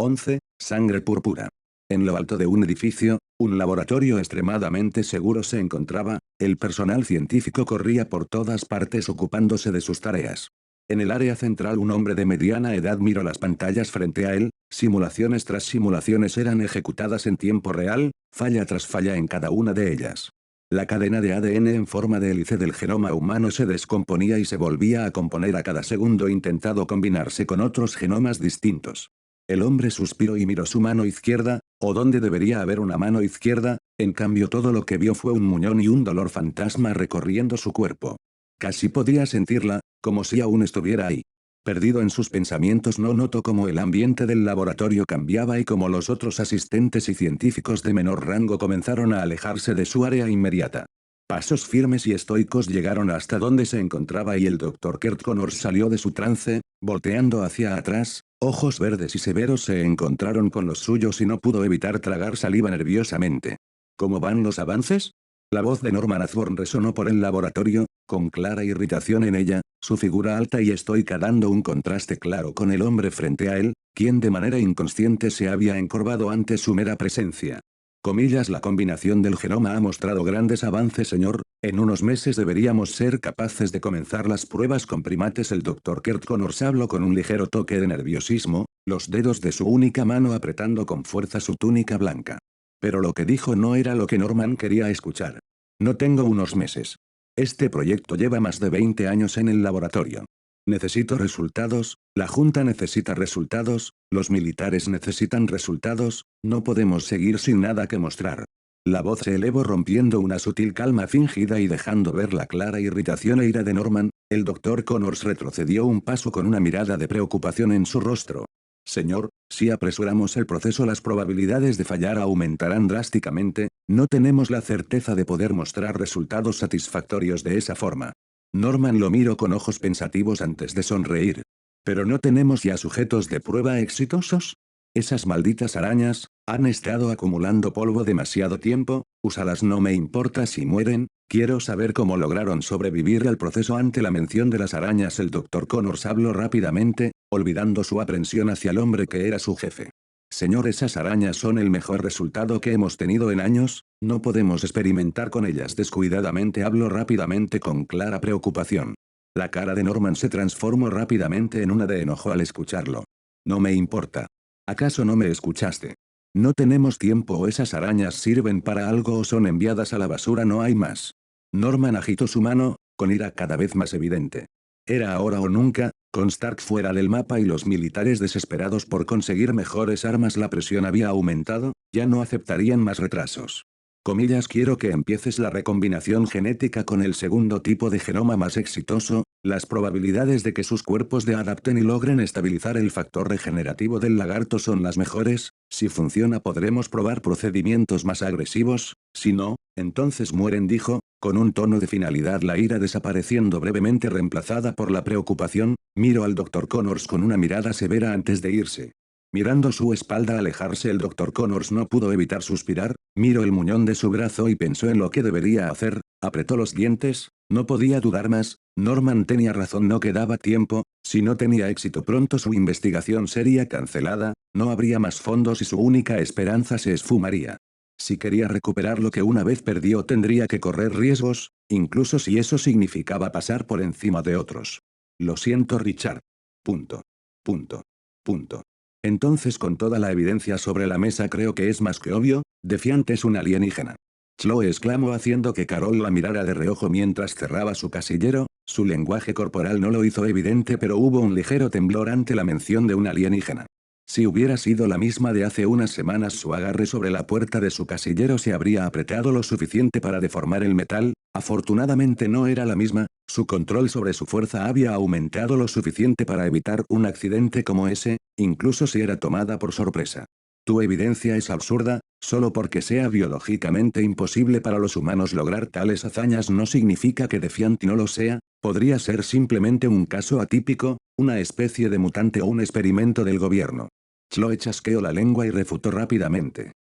11. Sangre púrpura. En lo alto de un edificio, un laboratorio extremadamente seguro se encontraba, el personal científico corría por todas partes ocupándose de sus tareas. En el área central un hombre de mediana edad miró las pantallas frente a él, simulaciones tras simulaciones eran ejecutadas en tiempo real, falla tras falla en cada una de ellas. La cadena de ADN en forma de hélice del genoma humano se descomponía y se volvía a componer a cada segundo intentando combinarse con otros genomas distintos. El hombre suspiró y miró su mano izquierda, o donde debería haber una mano izquierda, en cambio todo lo que vio fue un muñón y un dolor fantasma recorriendo su cuerpo. Casi podía sentirla, como si aún estuviera ahí. Perdido en sus pensamientos no notó cómo el ambiente del laboratorio cambiaba y cómo los otros asistentes y científicos de menor rango comenzaron a alejarse de su área inmediata. Pasos firmes y estoicos llegaron hasta donde se encontraba y el Dr. Kurt Connors salió de su trance, volteando hacia atrás, ojos verdes y severos se encontraron con los suyos y no pudo evitar tragar saliva nerviosamente. ¿Cómo van los avances? La voz de Norman Osborn resonó por el laboratorio, con clara irritación en ella, su figura alta y estoica dando un contraste claro con el hombre frente a él, quien de manera inconsciente se había encorvado ante su mera presencia. La combinación del genoma ha mostrado grandes avances, señor. En unos meses deberíamos ser capaces de comenzar las pruebas con primates. El Dr. Kurt Connors habló con un ligero toque de nerviosismo, los dedos de su única mano apretando con fuerza su túnica blanca. Pero lo que dijo no era lo que Norman quería escuchar. No tengo unos meses. Este proyecto lleva más de 20 años en el laboratorio. Necesito resultados, la Junta necesita resultados, los militares necesitan resultados, no podemos seguir sin nada que mostrar. La voz se elevó rompiendo una sutil calma fingida y dejando ver la clara irritación e ira de Norman. El Dr. Connors retrocedió un paso con una mirada de preocupación en su rostro. Señor, si apresuramos el proceso las probabilidades de fallar aumentarán drásticamente, no tenemos la certeza de poder mostrar resultados satisfactorios de esa forma. Norman lo miró con ojos pensativos antes de sonreír. ¿Pero no tenemos ya sujetos de prueba exitosos? Esas malditas arañas, han estado acumulando polvo demasiado tiempo, úsalas, no me importa si mueren, quiero saber cómo lograron sobrevivir al proceso. Ante la mención de las arañas el Dr. Connors habló rápidamente, olvidando su aprensión hacia el hombre que era su jefe. Señor, esas arañas son el mejor resultado que hemos tenido en años, no podemos experimentar con ellas descuidadamente. Habló rápidamente con clara preocupación. La cara de Norman se transformó rápidamente en una de enojo al escucharlo. No me importa. ¿Acaso no me escuchaste? No tenemos tiempo, o esas arañas sirven para algo o son enviadas a la basura, no hay más. Norman agitó su mano, con ira cada vez más evidente. Era ahora o nunca, con Stark fuera del mapa y los militares desesperados por conseguir mejores armas. La presión había aumentado, ya no aceptarían más retrasos. Quiero que empieces la recombinación genética con el segundo tipo de genoma más exitoso, las probabilidades de que sus cuerpos se adapten y logren estabilizar el factor regenerativo del lagarto son las mejores. Si funciona podremos probar procedimientos más agresivos, si no, entonces mueren, dijo, con un tono de finalidad, la ira desapareciendo brevemente reemplazada por la preocupación. Miró al Dr. Connors con una mirada severa antes de irse. Mirando su espalda alejarse, el Dr. Connors no pudo evitar suspirar, miró el muñón de su brazo y pensó en lo que debería hacer, apretó los dientes, no podía dudar más, Norman tenía razón, no quedaba tiempo, si no tenía éxito pronto su investigación sería cancelada, no habría más fondos y su única esperanza se esfumaría. Si quería recuperar lo que una vez perdió tendría que correr riesgos, incluso si eso significaba pasar por encima de otros. Lo siento, Richard. Punto. Punto. Punto. Entonces, con toda la evidencia sobre la mesa, creo que es más que obvio, Defiant es un alienígena. Chloe exclamó haciendo que Carol la mirara de reojo mientras cerraba su casillero, su lenguaje corporal no lo hizo evidente pero hubo un ligero temblor ante la mención de un alienígena. Si hubiera sido la misma de hace unas semanas, su agarre sobre la puerta de su casillero se habría apretado lo suficiente para deformar el metal, afortunadamente no era la misma, su control sobre su fuerza había aumentado lo suficiente para evitar un accidente como ese, incluso si era tomada por sorpresa. Tu evidencia es absurda, solo porque sea biológicamente imposible para los humanos lograr tales hazañas no significa que Defiant no lo sea, podría ser simplemente un caso atípico, una especie de mutante o un experimento del gobierno. Chloe chasqueó la lengua y refutó rápidamente.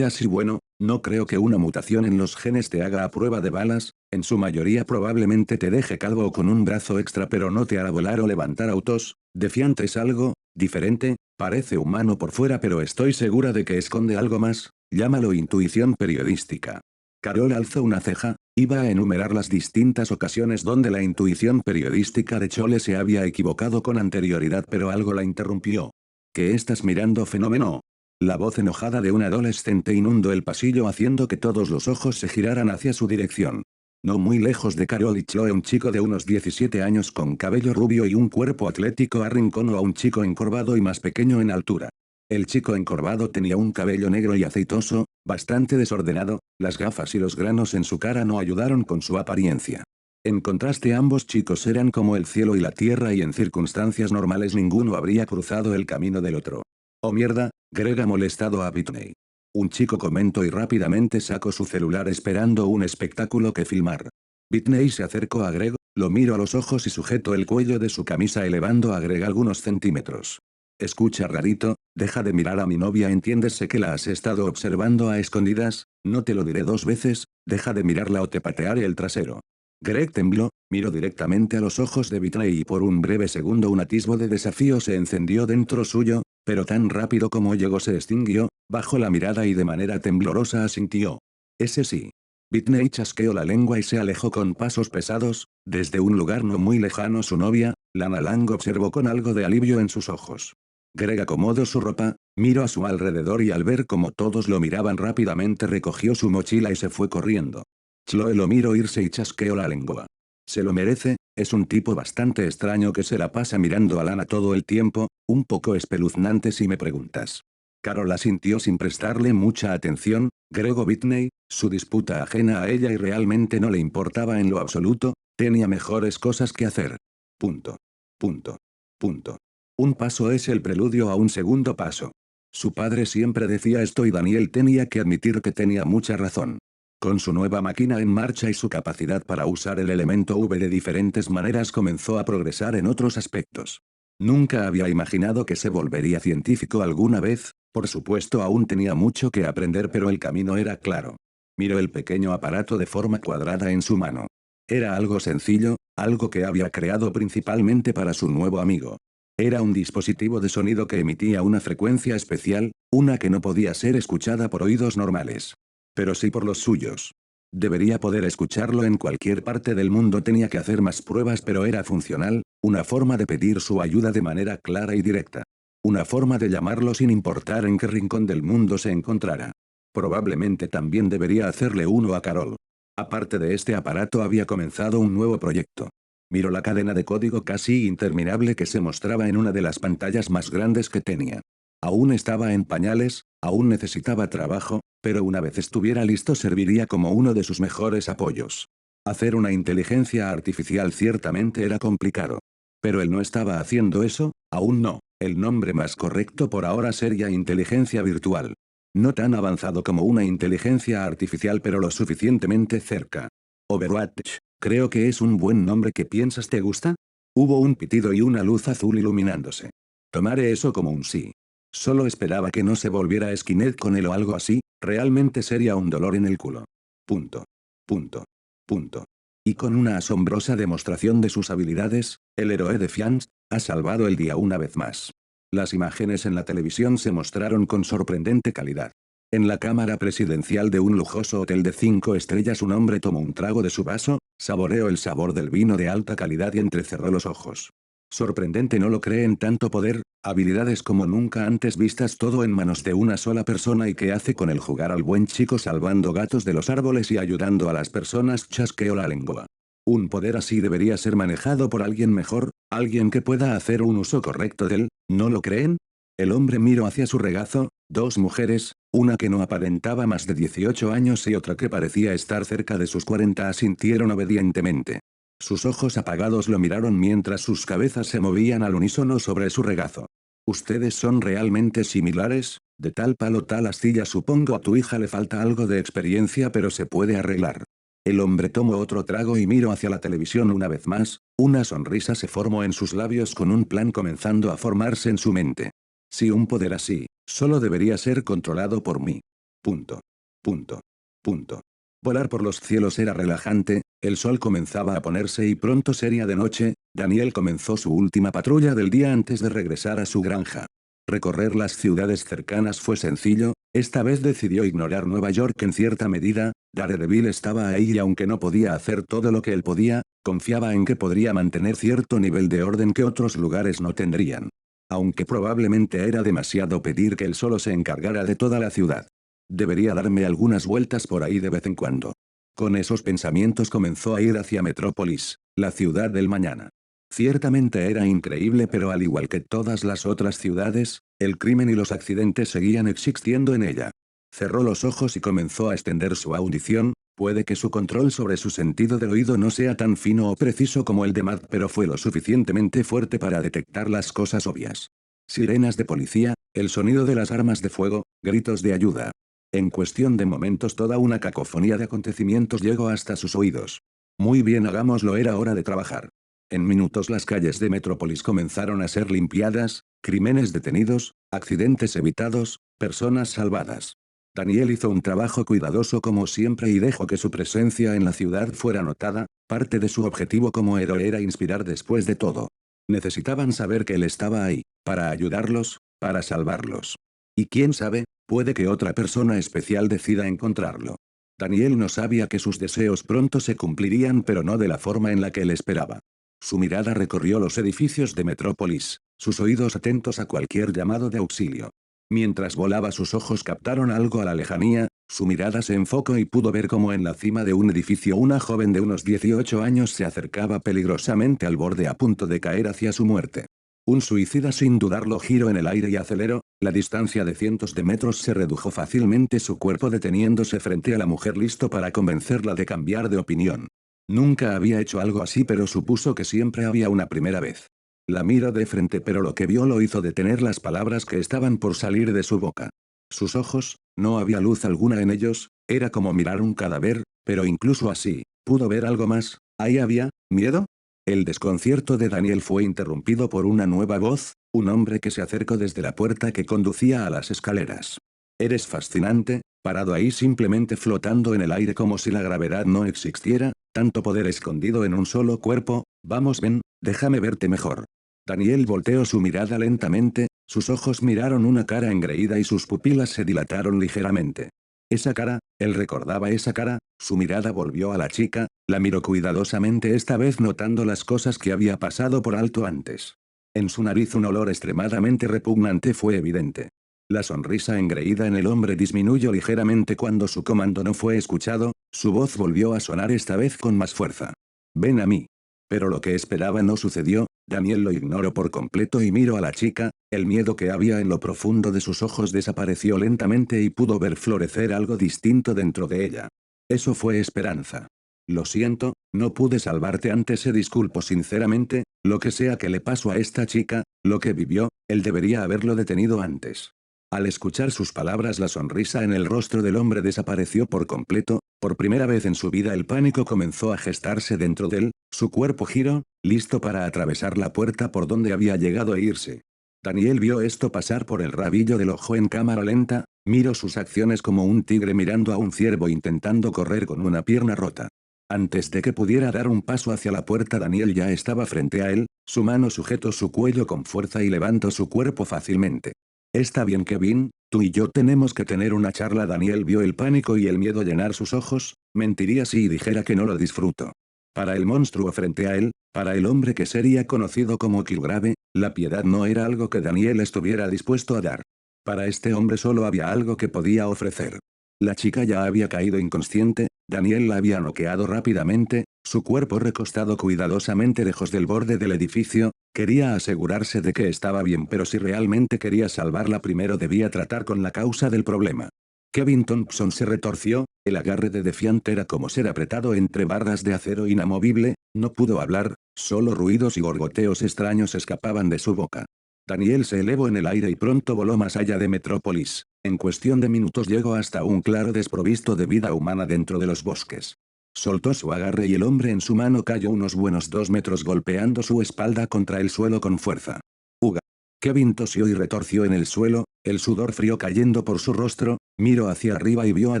Y bueno, No creo que una mutación en los genes te haga a prueba de balas, en su mayoría probablemente te deje calvo o con un brazo extra pero no te hará volar o levantar autos. Defiant es algo diferente, parece humano por fuera pero estoy segura de que esconde algo más, llámalo intuición periodística. Carol alzó una ceja, iba a enumerar las distintas ocasiones donde la intuición periodística de Chole se había equivocado con anterioridad pero algo la interrumpió. ¿Qué estás mirando, fenómeno? La voz enojada de un adolescente inundó el pasillo haciendo que todos los ojos se giraran hacia su dirección. No muy lejos de Carol y Chloe un chico de unos 17 años con cabello rubio y un cuerpo atlético arrinconó a un chico encorvado y más pequeño en altura. El chico encorvado tenía un cabello negro y aceitoso, bastante desordenado, las gafas y los granos en su cara no ayudaron con su apariencia. En contraste ambos chicos eran como el cielo y la tierra y en circunstancias normales ninguno habría cruzado el camino del otro. Oh mierda, Greg ha molestado a Whitney. Un chico comentó y rápidamente sacó su celular esperando un espectáculo que filmar. Whitney se acercó a Greg, lo miró a los ojos y sujetó el cuello de su camisa elevando a Greg algunos centímetros. Escucha rarito, deja de mirar a mi novia, entiéndese que la has estado observando a escondidas, no te lo diré dos veces, deja de mirarla o te patearé el trasero. Greg tembló, miró directamente a los ojos de Whitney y por un breve segundo un atisbo de desafío se encendió dentro suyo, pero tan rápido como llegó se extinguió, bajó la mirada y de manera temblorosa asintió. Ese sí. Whitney chasqueó la lengua y se alejó con pasos pesados, desde un lugar no muy lejano su novia, Lana Lang observó con algo de alivio en sus ojos. Greg acomodó su ropa, miró a su alrededor y al ver cómo todos lo miraban rápidamente recogió su mochila y se fue corriendo. Chloe lo miró irse y chasqueó la lengua. Se lo merece, es un tipo bastante extraño que se la pasa mirando a Lana todo el tiempo, un poco espeluznante si me preguntas. Carol asintió sin prestarle mucha atención, Greg o Whitney, su disputa ajena a ella y realmente no le importaba en lo absoluto, tenía mejores cosas que hacer. Punto. Punto. Punto. Un paso es el preludio a un segundo paso. Su padre siempre decía esto y Daniel tenía que admitir que tenía mucha razón. Con su nueva máquina en marcha y su capacidad para usar el elemento V de diferentes maneras comenzó a progresar en otros aspectos. Nunca había imaginado que se volvería científico alguna vez, por supuesto aún tenía mucho que aprender pero el camino era claro. Miró el pequeño aparato de forma cuadrada en su mano. Era algo sencillo, algo que había creado principalmente para su nuevo amigo. Era un dispositivo de sonido que emitía una frecuencia especial, una que no podía ser escuchada por oídos normales. Pero sí por los suyos. Debería poder escucharlo en cualquier parte del mundo, tenía que hacer más pruebas pero era funcional, una forma de pedir su ayuda de manera clara y directa. Una forma de llamarlo sin importar en qué rincón del mundo se encontrara. Probablemente también debería hacerle uno a Carol. Aparte de este aparato había comenzado un nuevo proyecto. Miró la cadena de código casi interminable que se mostraba en una de las pantallas más grandes que tenía. Aún estaba en pañales, aún necesitaba trabajo, pero una vez estuviera listo serviría como uno de sus mejores apoyos. Hacer una inteligencia artificial ciertamente era complicado. Pero él no estaba haciendo eso, aún no, el nombre más correcto por ahora sería inteligencia virtual. No tan avanzado como una inteligencia artificial pero lo suficientemente cerca. Overwatch, creo que es un buen nombre. ¿Qué piensas? ¿Te gusta? Hubo un pitido y una luz azul iluminándose. Tomaré eso como un sí. Solo esperaba que no se volviera Skynet con él o algo así, realmente sería un dolor en el culo. Punto. Punto. Punto. Y con una asombrosa demostración de sus habilidades, el héroe de Fiance ha salvado el día una vez más. Las imágenes en la televisión se mostraron con sorprendente calidad. En la cámara presidencial de un lujoso hotel de 5 estrellas un hombre tomó un trago de su vaso, saboreó el sabor del vino de alta calidad y entrecerró los ojos. Sorprendente, ¿no lo creen? Tanto poder, habilidades como nunca antes vistas, todo en manos de una sola persona. ¿Y qué hace con el jugar al buen chico salvando gatos de los árboles y ayudando a las personas? Chasqueó la lengua. Un poder así debería ser manejado por alguien mejor, alguien que pueda hacer un uso correcto de él, ¿no lo creen? El hombre miró hacia su regazo, dos mujeres, una que no aparentaba más de 18 años y otra que parecía estar cerca de sus 40, asintieron obedientemente. Sus ojos apagados lo miraron mientras sus cabezas se movían al unísono sobre su regazo. Ustedes son realmente similares, de tal palo tal astilla. Supongo a tu hija le falta algo de experiencia pero se puede arreglar. El hombre tomó otro trago y miró hacia la televisión una vez más, una sonrisa se formó en sus labios con un plan comenzando a formarse en su mente. Si un poder así, solo debería ser controlado por mí. Punto. Punto. Punto. Volar por los cielos era relajante, el sol comenzaba a ponerse y pronto sería de noche. Daniel comenzó su última patrulla del día antes de regresar a su granja. Recorrer las ciudades cercanas fue sencillo, esta vez decidió ignorar Nueva York en cierta medida. Daredevil estaba ahí y aunque no podía hacer todo lo que él podía, confiaba en que podría mantener cierto nivel de orden que otros lugares no tendrían. Aunque probablemente era demasiado pedir que él solo se encargara de toda la ciudad. Debería darme algunas vueltas por ahí de vez en cuando. Con esos pensamientos comenzó a ir hacia Metrópolis, la ciudad del mañana. Ciertamente era increíble, pero al igual que todas las otras ciudades, el crimen y los accidentes seguían existiendo en ella. Cerró los ojos y comenzó a extender su audición. Puede que su control sobre su sentido del oído no sea tan fino o preciso como el de Matt, pero fue lo suficientemente fuerte para detectar las cosas obvias. Sirenas de policía, el sonido de las armas de fuego, gritos de ayuda. En cuestión de momentos toda una cacofonía de acontecimientos llegó hasta sus oídos. Muy bien, hagámoslo, era hora de trabajar. En minutos las calles de Metrópolis comenzaron a ser limpiadas, crímenes detenidos, accidentes evitados, personas salvadas. Daniel hizo un trabajo cuidadoso como siempre y dejó que su presencia en la ciudad fuera notada. Parte de su objetivo como héroe era inspirar después de todo. Necesitaban saber que él estaba ahí, para ayudarlos, para salvarlos. Y quién sabe, puede que otra persona especial decida encontrarlo. Daniel no sabía que sus deseos pronto se cumplirían, pero no de la forma en la que él esperaba. Su mirada recorrió los edificios de Metrópolis, sus oídos atentos a cualquier llamado de auxilio. Mientras volaba sus ojos captaron algo a la lejanía, su mirada se enfocó y pudo ver cómo en la cima de un edificio una joven de unos 18 años se acercaba peligrosamente al borde a punto de caer hacia su muerte. Un suicida, sin dudarlo, giró en el aire y aceleró. La distancia de cientos de metros se redujo fácilmente, su cuerpo deteniéndose frente a la mujer listo para convencerla de cambiar de opinión. Nunca había hecho algo así, pero supuso que siempre había una primera vez. La miró de frente, pero lo que vio lo hizo detener las palabras que estaban por salir de su boca. Sus ojos, no había luz alguna en ellos, era como mirar un cadáver, pero incluso así, pudo ver algo más. ¿Ahí había miedo? El desconcierto de Daniel fue interrumpido por una nueva voz, un hombre que se acercó desde la puerta que conducía a las escaleras. Eres fascinante, parado ahí simplemente flotando en el aire como si la gravedad no existiera, tanto poder escondido en un solo cuerpo. Vamos, ven, déjame verte mejor. Daniel volteó su mirada lentamente, sus ojos miraron una cara engreída y sus pupilas se dilataron ligeramente. Esa cara, él recordaba esa cara. Su mirada volvió a la chica, la miró cuidadosamente, esta vez notando las cosas que había pasado por alto antes. En su nariz un olor extremadamente repugnante fue evidente. La sonrisa engreída en el hombre disminuyó ligeramente cuando su comando no fue escuchado. Su voz volvió a sonar, esta vez con más fuerza. Ven a mí. Pero lo que esperaba no sucedió. Daniel lo ignoró por completo y miró a la chica. El miedo que había en lo profundo de sus ojos desapareció lentamente y pudo ver florecer algo distinto dentro de ella. Eso fue esperanza. Lo siento, no pude salvarte antes, se disculpó sinceramente. Lo que sea que le pasó a esta chica, lo que vivió, él debería haberlo detenido antes. Al escuchar sus palabras, la sonrisa en el rostro del hombre desapareció por completo. Por primera vez en su vida el pánico comenzó a gestarse dentro de él. Su cuerpo giró, listo para atravesar la puerta por donde había llegado e irse. Daniel vio esto pasar por el rabillo del ojo en cámara lenta. Miró sus acciones como un tigre mirando a un ciervo intentando correr con una pierna rota. Antes de que pudiera dar un paso hacia la puerta, Daniel ya estaba frente a él. Su mano sujetó su cuello con fuerza y levantó su cuerpo fácilmente. Está bien, Kevin, tú y yo tenemos que tener una charla. Daniel vio el pánico y el miedo llenar sus ojos. Mentiría si dijera que no lo disfruto. Para el monstruo frente a él, para el hombre que sería conocido como Killgrave, la piedad no era algo que Daniel estuviera dispuesto a dar. Para este hombre solo había algo que podía ofrecer. La chica ya había caído inconsciente. Daniel la había noqueado rápidamente, su cuerpo recostado cuidadosamente lejos del borde del edificio. Quería asegurarse de que estaba bien, pero si realmente quería salvarla primero debía tratar con la causa del problema. Kevin Thompson se retorció, el agarre de Defiant era como ser apretado entre barras de acero inamovible. No pudo hablar, solo ruidos y gorgoteos extraños escapaban de su boca. Daniel se elevó en el aire y pronto voló más allá de Metrópolis. En cuestión de minutos llegó hasta un claro desprovisto de vida humana dentro de los bosques. Soltó su agarre y el hombre en su mano cayó unos buenos 2 metros golpeando su espalda contra el suelo con fuerza. Uga. Kevin tosió y retorció en el suelo, el sudor frío cayendo por su rostro. Miró hacia arriba y vio a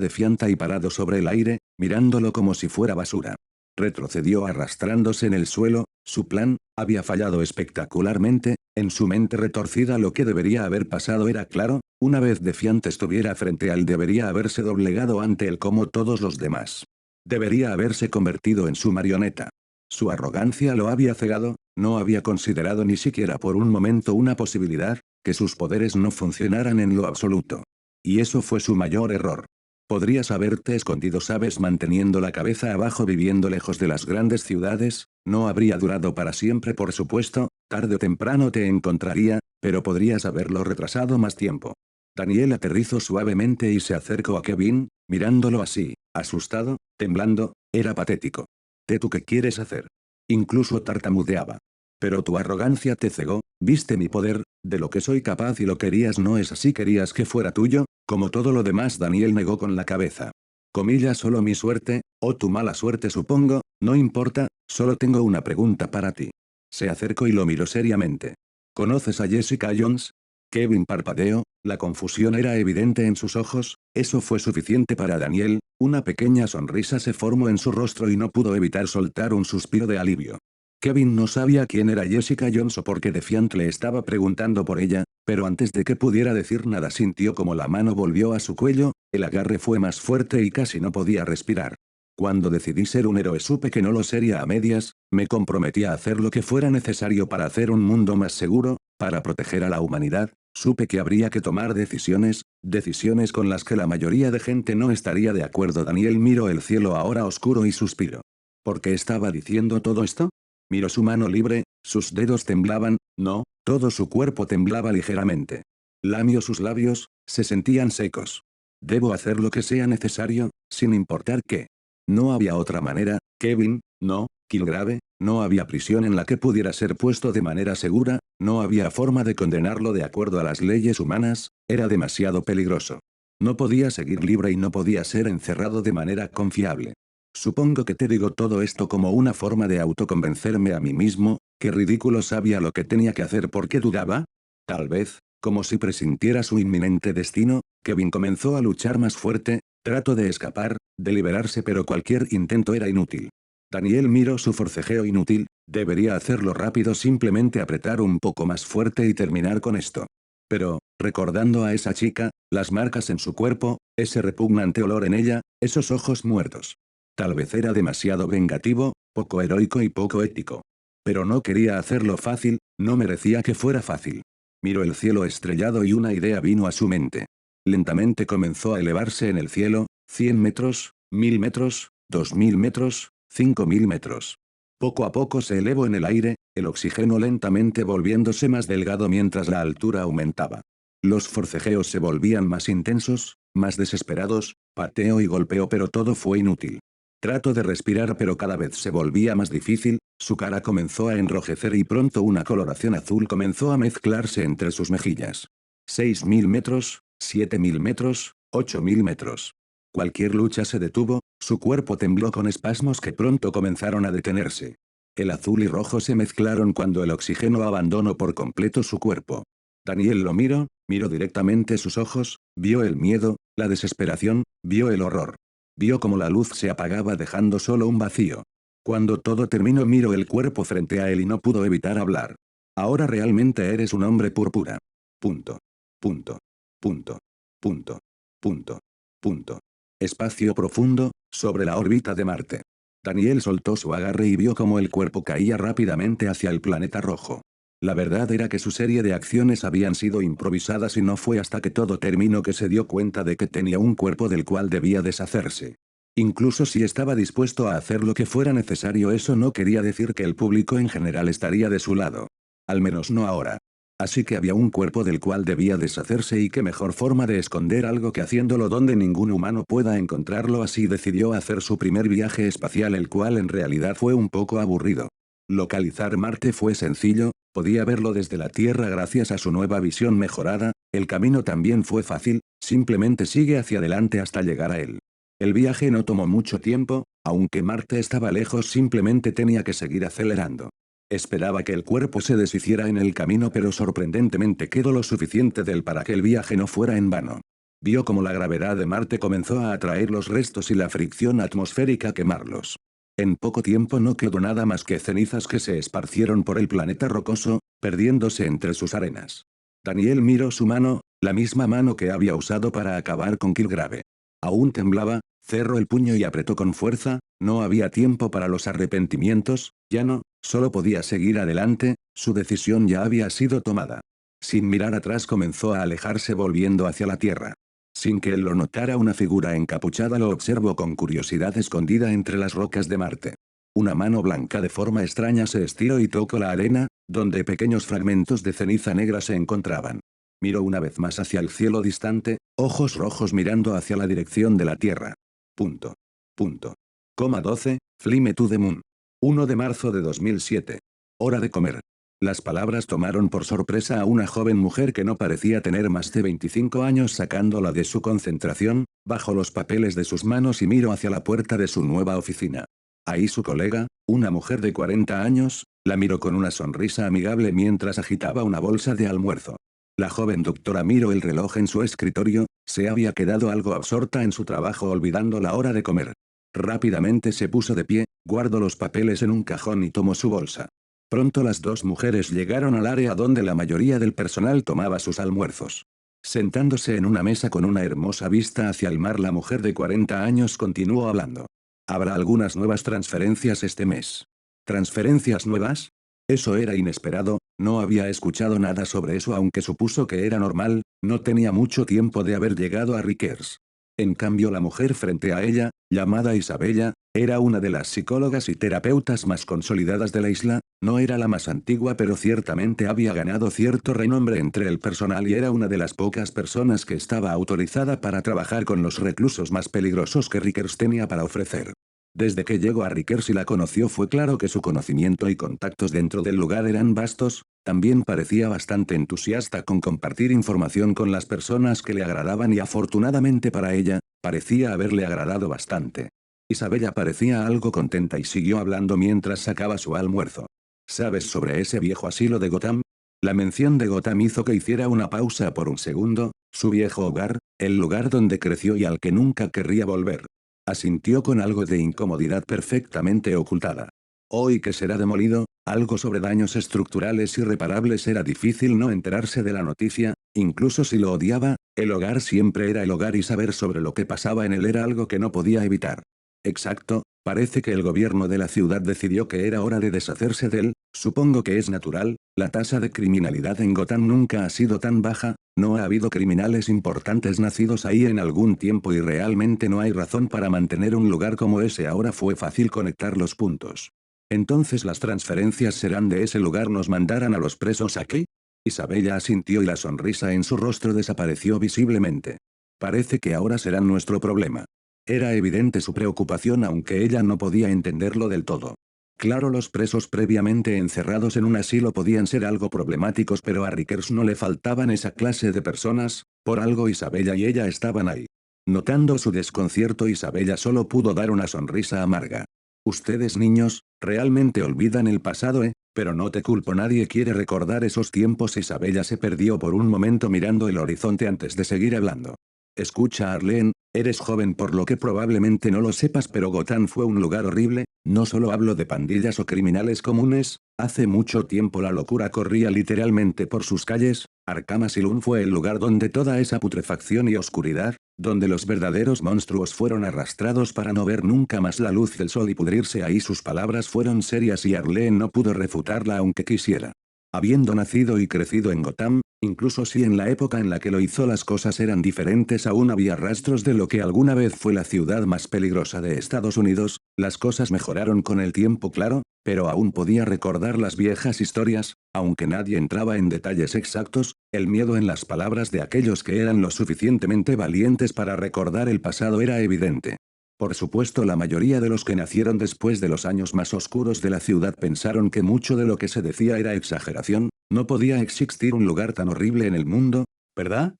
Defiant ahí parado sobre el aire, mirándolo como si fuera basura. Retrocedió arrastrándose en el suelo, su plan había fallado espectacularmente, en su mente retorcida lo que debería haber pasado era claro, una vez Defiant estuviera frente a él debería haberse doblegado ante él como todos los demás. Debería haberse convertido en su marioneta. Su arrogancia lo había cegado, no había considerado ni siquiera por un momento una posibilidad, que sus poderes no funcionaran en lo absoluto. Y eso fue su mayor error. Podrías haberte escondido, sabes, manteniendo la cabeza abajo, viviendo lejos de las grandes ciudades, no habría durado para siempre, por supuesto, tarde o temprano te encontraría, pero podrías haberlo retrasado más tiempo. Daniel aterrizó suavemente y se acercó a Kevin, mirándolo así, asustado, temblando, era patético. ¿Tú qué quieres hacer? Incluso tartamudeaba. Pero tu arrogancia te cegó, viste mi poder, de lo que soy capaz y lo querías, ¿no es así? ¿Querías que fuera tuyo? Como todo lo demás. Daniel negó con la cabeza. Comillas, solo mi suerte, o tu mala suerte supongo, no importa, solo tengo una pregunta para ti. Se acercó y lo miró seriamente. ¿Conoces a Jessica Jones? Kevin parpadeó, la confusión era evidente en sus ojos, eso fue suficiente para Daniel, una pequeña sonrisa se formó en su rostro y no pudo evitar soltar un suspiro de alivio. Kevin no sabía quién era Jessica Jones o por qué Defiant le estaba preguntando por ella, pero antes de que pudiera decir nada sintió como la mano volvió a su cuello, el agarre fue más fuerte y casi no podía respirar. Cuando decidí ser un héroe supe que no lo sería a medias, me comprometí a hacer lo que fuera necesario para hacer un mundo más seguro, para proteger a la humanidad, supe que habría que tomar decisiones con las que la mayoría de gente no estaría de acuerdo. Daniel miró el cielo ahora oscuro y suspiró. ¿Por qué estaba diciendo todo esto? Miró su mano libre, sus dedos temblaban, no, todo su cuerpo temblaba ligeramente. Lamió sus labios, se sentían secos. Debo hacer lo que sea necesario, sin importar qué. No había otra manera, Kevin, no, Kilgrave, no había prisión en la que pudiera ser puesto de manera segura, no había forma de condenarlo de acuerdo a las leyes humanas, era demasiado peligroso. No podía seguir libre y no podía ser encerrado de manera confiable. Supongo que te digo todo esto como una forma de autoconvencerme a mí mismo, qué ridículo, sabía lo que tenía que hacer. ¿Por qué dudaba? Tal vez, como si presintiera su inminente destino, Kevin comenzó a luchar más fuerte, trató de escapar, de liberarse, pero cualquier intento era inútil. Daniel miró su forcejeo inútil, debería hacerlo rápido, simplemente apretar un poco más fuerte y terminar con esto. Pero, recordando a esa chica, las marcas en su cuerpo, ese repugnante olor en ella, esos ojos muertos. Tal vez era demasiado vengativo, poco heroico y poco ético. Pero no quería hacerlo fácil, no merecía que fuera fácil. Miró el cielo estrellado y una idea vino a su mente. Lentamente comenzó a elevarse en el cielo, 100 metros, 1000 metros, 2000 metros, 5000 metros. Poco a poco se elevó en el aire, el oxígeno lentamente volviéndose más delgado mientras la altura aumentaba. Los forcejeos se volvían más intensos, más desesperados, pateó y golpeó, pero todo fue inútil. Trató de respirar, pero cada vez se volvía más difícil, su cara comenzó a enrojecer y pronto una coloración azul comenzó a mezclarse entre sus mejillas. 6000 metros, 7000 metros, 8000 metros. Cualquier lucha se detuvo, su cuerpo tembló con espasmos que pronto comenzaron a detenerse. El azul y rojo se mezclaron cuando el oxígeno abandonó por completo su cuerpo. Daniel lo miró directamente sus ojos, vio el miedo, la desesperación, vio el horror. Vio cómo la luz se apagaba dejando solo un vacío. Cuando todo terminó miró el cuerpo frente a él y no pudo evitar hablar. Ahora realmente eres un hombre púrpura. Punto. Punto. Punto. Punto. Punto. Punto. Espacio profundo, sobre la órbita de Marte. Daniel soltó su agarre y vio cómo el cuerpo caía rápidamente hacia el planeta rojo. La verdad era que su serie de acciones habían sido improvisadas y no fue hasta que todo terminó que se dio cuenta de que tenía un cuerpo del cual debía deshacerse. Incluso si estaba dispuesto a hacer lo que fuera necesario, eso no quería decir que el público en general estaría de su lado. Al menos no ahora. Así que había un cuerpo del cual debía deshacerse y qué mejor forma de esconder algo que haciéndolo donde ningún humano pueda encontrarlo. Así decidió hacer su primer viaje espacial, el cual en realidad fue un poco aburrido. Localizar Marte fue sencillo, podía verlo desde la Tierra gracias a su nueva visión mejorada, el camino también fue fácil, simplemente sigue hacia adelante hasta llegar a él. El viaje no tomó mucho tiempo, aunque Marte estaba lejos, simplemente tenía que seguir acelerando. Esperaba que el cuerpo se deshiciera en el camino, pero sorprendentemente quedó lo suficiente de él para que el viaje no fuera en vano. Vio cómo la gravedad de Marte comenzó a atraer los restos y la fricción atmosférica a quemarlos. En poco tiempo no quedó nada más que cenizas que se esparcieron por el planeta rocoso, perdiéndose entre sus arenas. Daniel miró su mano, la misma mano que había usado para acabar con Kilgrave. Aún temblaba, cerró el puño y apretó con fuerza, no había tiempo para los arrepentimientos, ya no, solo podía seguir adelante, su decisión ya había sido tomada. Sin mirar atrás comenzó a alejarse volviendo hacia la Tierra. Sin que él lo notara, una figura encapuchada lo observó con curiosidad escondida entre las rocas de Marte. Una mano blanca de forma extraña se estiró y tocó la arena, donde pequeños fragmentos de ceniza negra se encontraban. Miró una vez más hacia el cielo distante, ojos rojos mirando hacia la dirección de la Tierra. Punto. Punto. 12, Fly to the Moon. 1 de marzo de 2007. Hora de comer. Las palabras tomaron por sorpresa a una joven mujer que no parecía tener más de 25 años, sacándola de su concentración, bajó los papeles de sus manos y miró hacia la puerta de su nueva oficina. Ahí su colega, una mujer de 40 años, la miró con una sonrisa amigable mientras agitaba una bolsa de almuerzo. La joven doctora miró el reloj en su escritorio, se había quedado algo absorta en su trabajo olvidando la hora de comer. Rápidamente se puso de pie, guardó los papeles en un cajón y tomó su bolsa. Pronto las dos mujeres llegaron al área donde la mayoría del personal tomaba sus almuerzos. Sentándose en una mesa con una hermosa vista hacia el mar, la mujer de 40 años continuó hablando. Habrá algunas nuevas transferencias este mes. ¿Transferencias nuevas? Eso era inesperado, no había escuchado nada sobre eso aunque supuso que era normal, no tenía mucho tiempo de haber llegado a Rikers. En cambio la mujer frente a ella, llamada Isabella, era una de las psicólogas y terapeutas más consolidadas de la isla, no era la más antigua pero ciertamente había ganado cierto renombre entre el personal y era una de las pocas personas que estaba autorizada para trabajar con los reclusos más peligrosos que Rikers tenía para ofrecer. Desde que llegó a Rikers y la conoció fue claro que su conocimiento y contactos dentro del lugar eran vastos, también parecía bastante entusiasta con compartir información con las personas que le agradaban y afortunadamente para ella, parecía haberle agradado bastante. Isabella parecía algo contenta y siguió hablando mientras sacaba su almuerzo. ¿Sabes sobre ese viejo asilo de Gotham? La mención de Gotham hizo que hiciera una pausa por un segundo, su viejo hogar, el lugar donde creció y al que nunca querría volver. Asintió con algo de incomodidad perfectamente ocultada. Hoy que será demolido, algo sobre daños estructurales irreparables. Era difícil no enterarse de la noticia, incluso si lo odiaba, el hogar siempre era el hogar y saber sobre lo que pasaba en él era algo que no podía evitar. Exacto, parece que el gobierno de la ciudad decidió que era hora de deshacerse de él, supongo que es natural, la tasa de criminalidad en Gotham nunca ha sido tan baja, no ha habido criminales importantes nacidos ahí en algún tiempo y realmente no hay razón para mantener un lugar como ese. Ahora fue fácil conectar los puntos. Entonces las transferencias serán de ese lugar. ¿Nos mandarán a los presos aquí? Isabella asintió y la sonrisa en su rostro desapareció visiblemente. Parece que ahora serán nuestro problema. Era evidente su preocupación aunque ella no podía entenderlo del todo. Claro, los presos previamente encerrados en un asilo podían ser algo problemáticos pero a Rikers no le faltaban esa clase de personas, por algo Isabella y ella estaban ahí. Notando su desconcierto, Isabella solo pudo dar una sonrisa amarga. Ustedes niños, realmente olvidan el pasado, pero no te culpo, nadie quiere recordar esos tiempos. Isabella se perdió por un momento mirando el horizonte antes de seguir hablando. Escucha Arlene, eres joven por lo que probablemente no lo sepas pero Gotham fue un lugar horrible, no solo hablo de pandillas o criminales comunes, hace mucho tiempo la locura corría literalmente por sus calles, Arkham Asylum fue el lugar donde toda esa putrefacción y oscuridad, donde los verdaderos monstruos fueron arrastrados para no ver nunca más la luz del sol y pudrirse ahí. Sus palabras fueron serias y Arlene no pudo refutarla aunque quisiera. Habiendo nacido y crecido en Gotham, incluso si en la época en la que lo hizo las cosas eran diferentes, aún había rastros de lo que alguna vez fue la ciudad más peligrosa de Estados Unidos. Las cosas mejoraron con el tiempo, claro, pero aún podía recordar las viejas historias, aunque nadie entraba en detalles exactos, el miedo en las palabras de aquellos que eran lo suficientemente valientes para recordar el pasado era evidente. Por supuesto, la mayoría de los que nacieron después de los años más oscuros de la ciudad pensaron que mucho de lo que se decía era exageración, no podía existir un lugar tan horrible en el mundo, ¿verdad?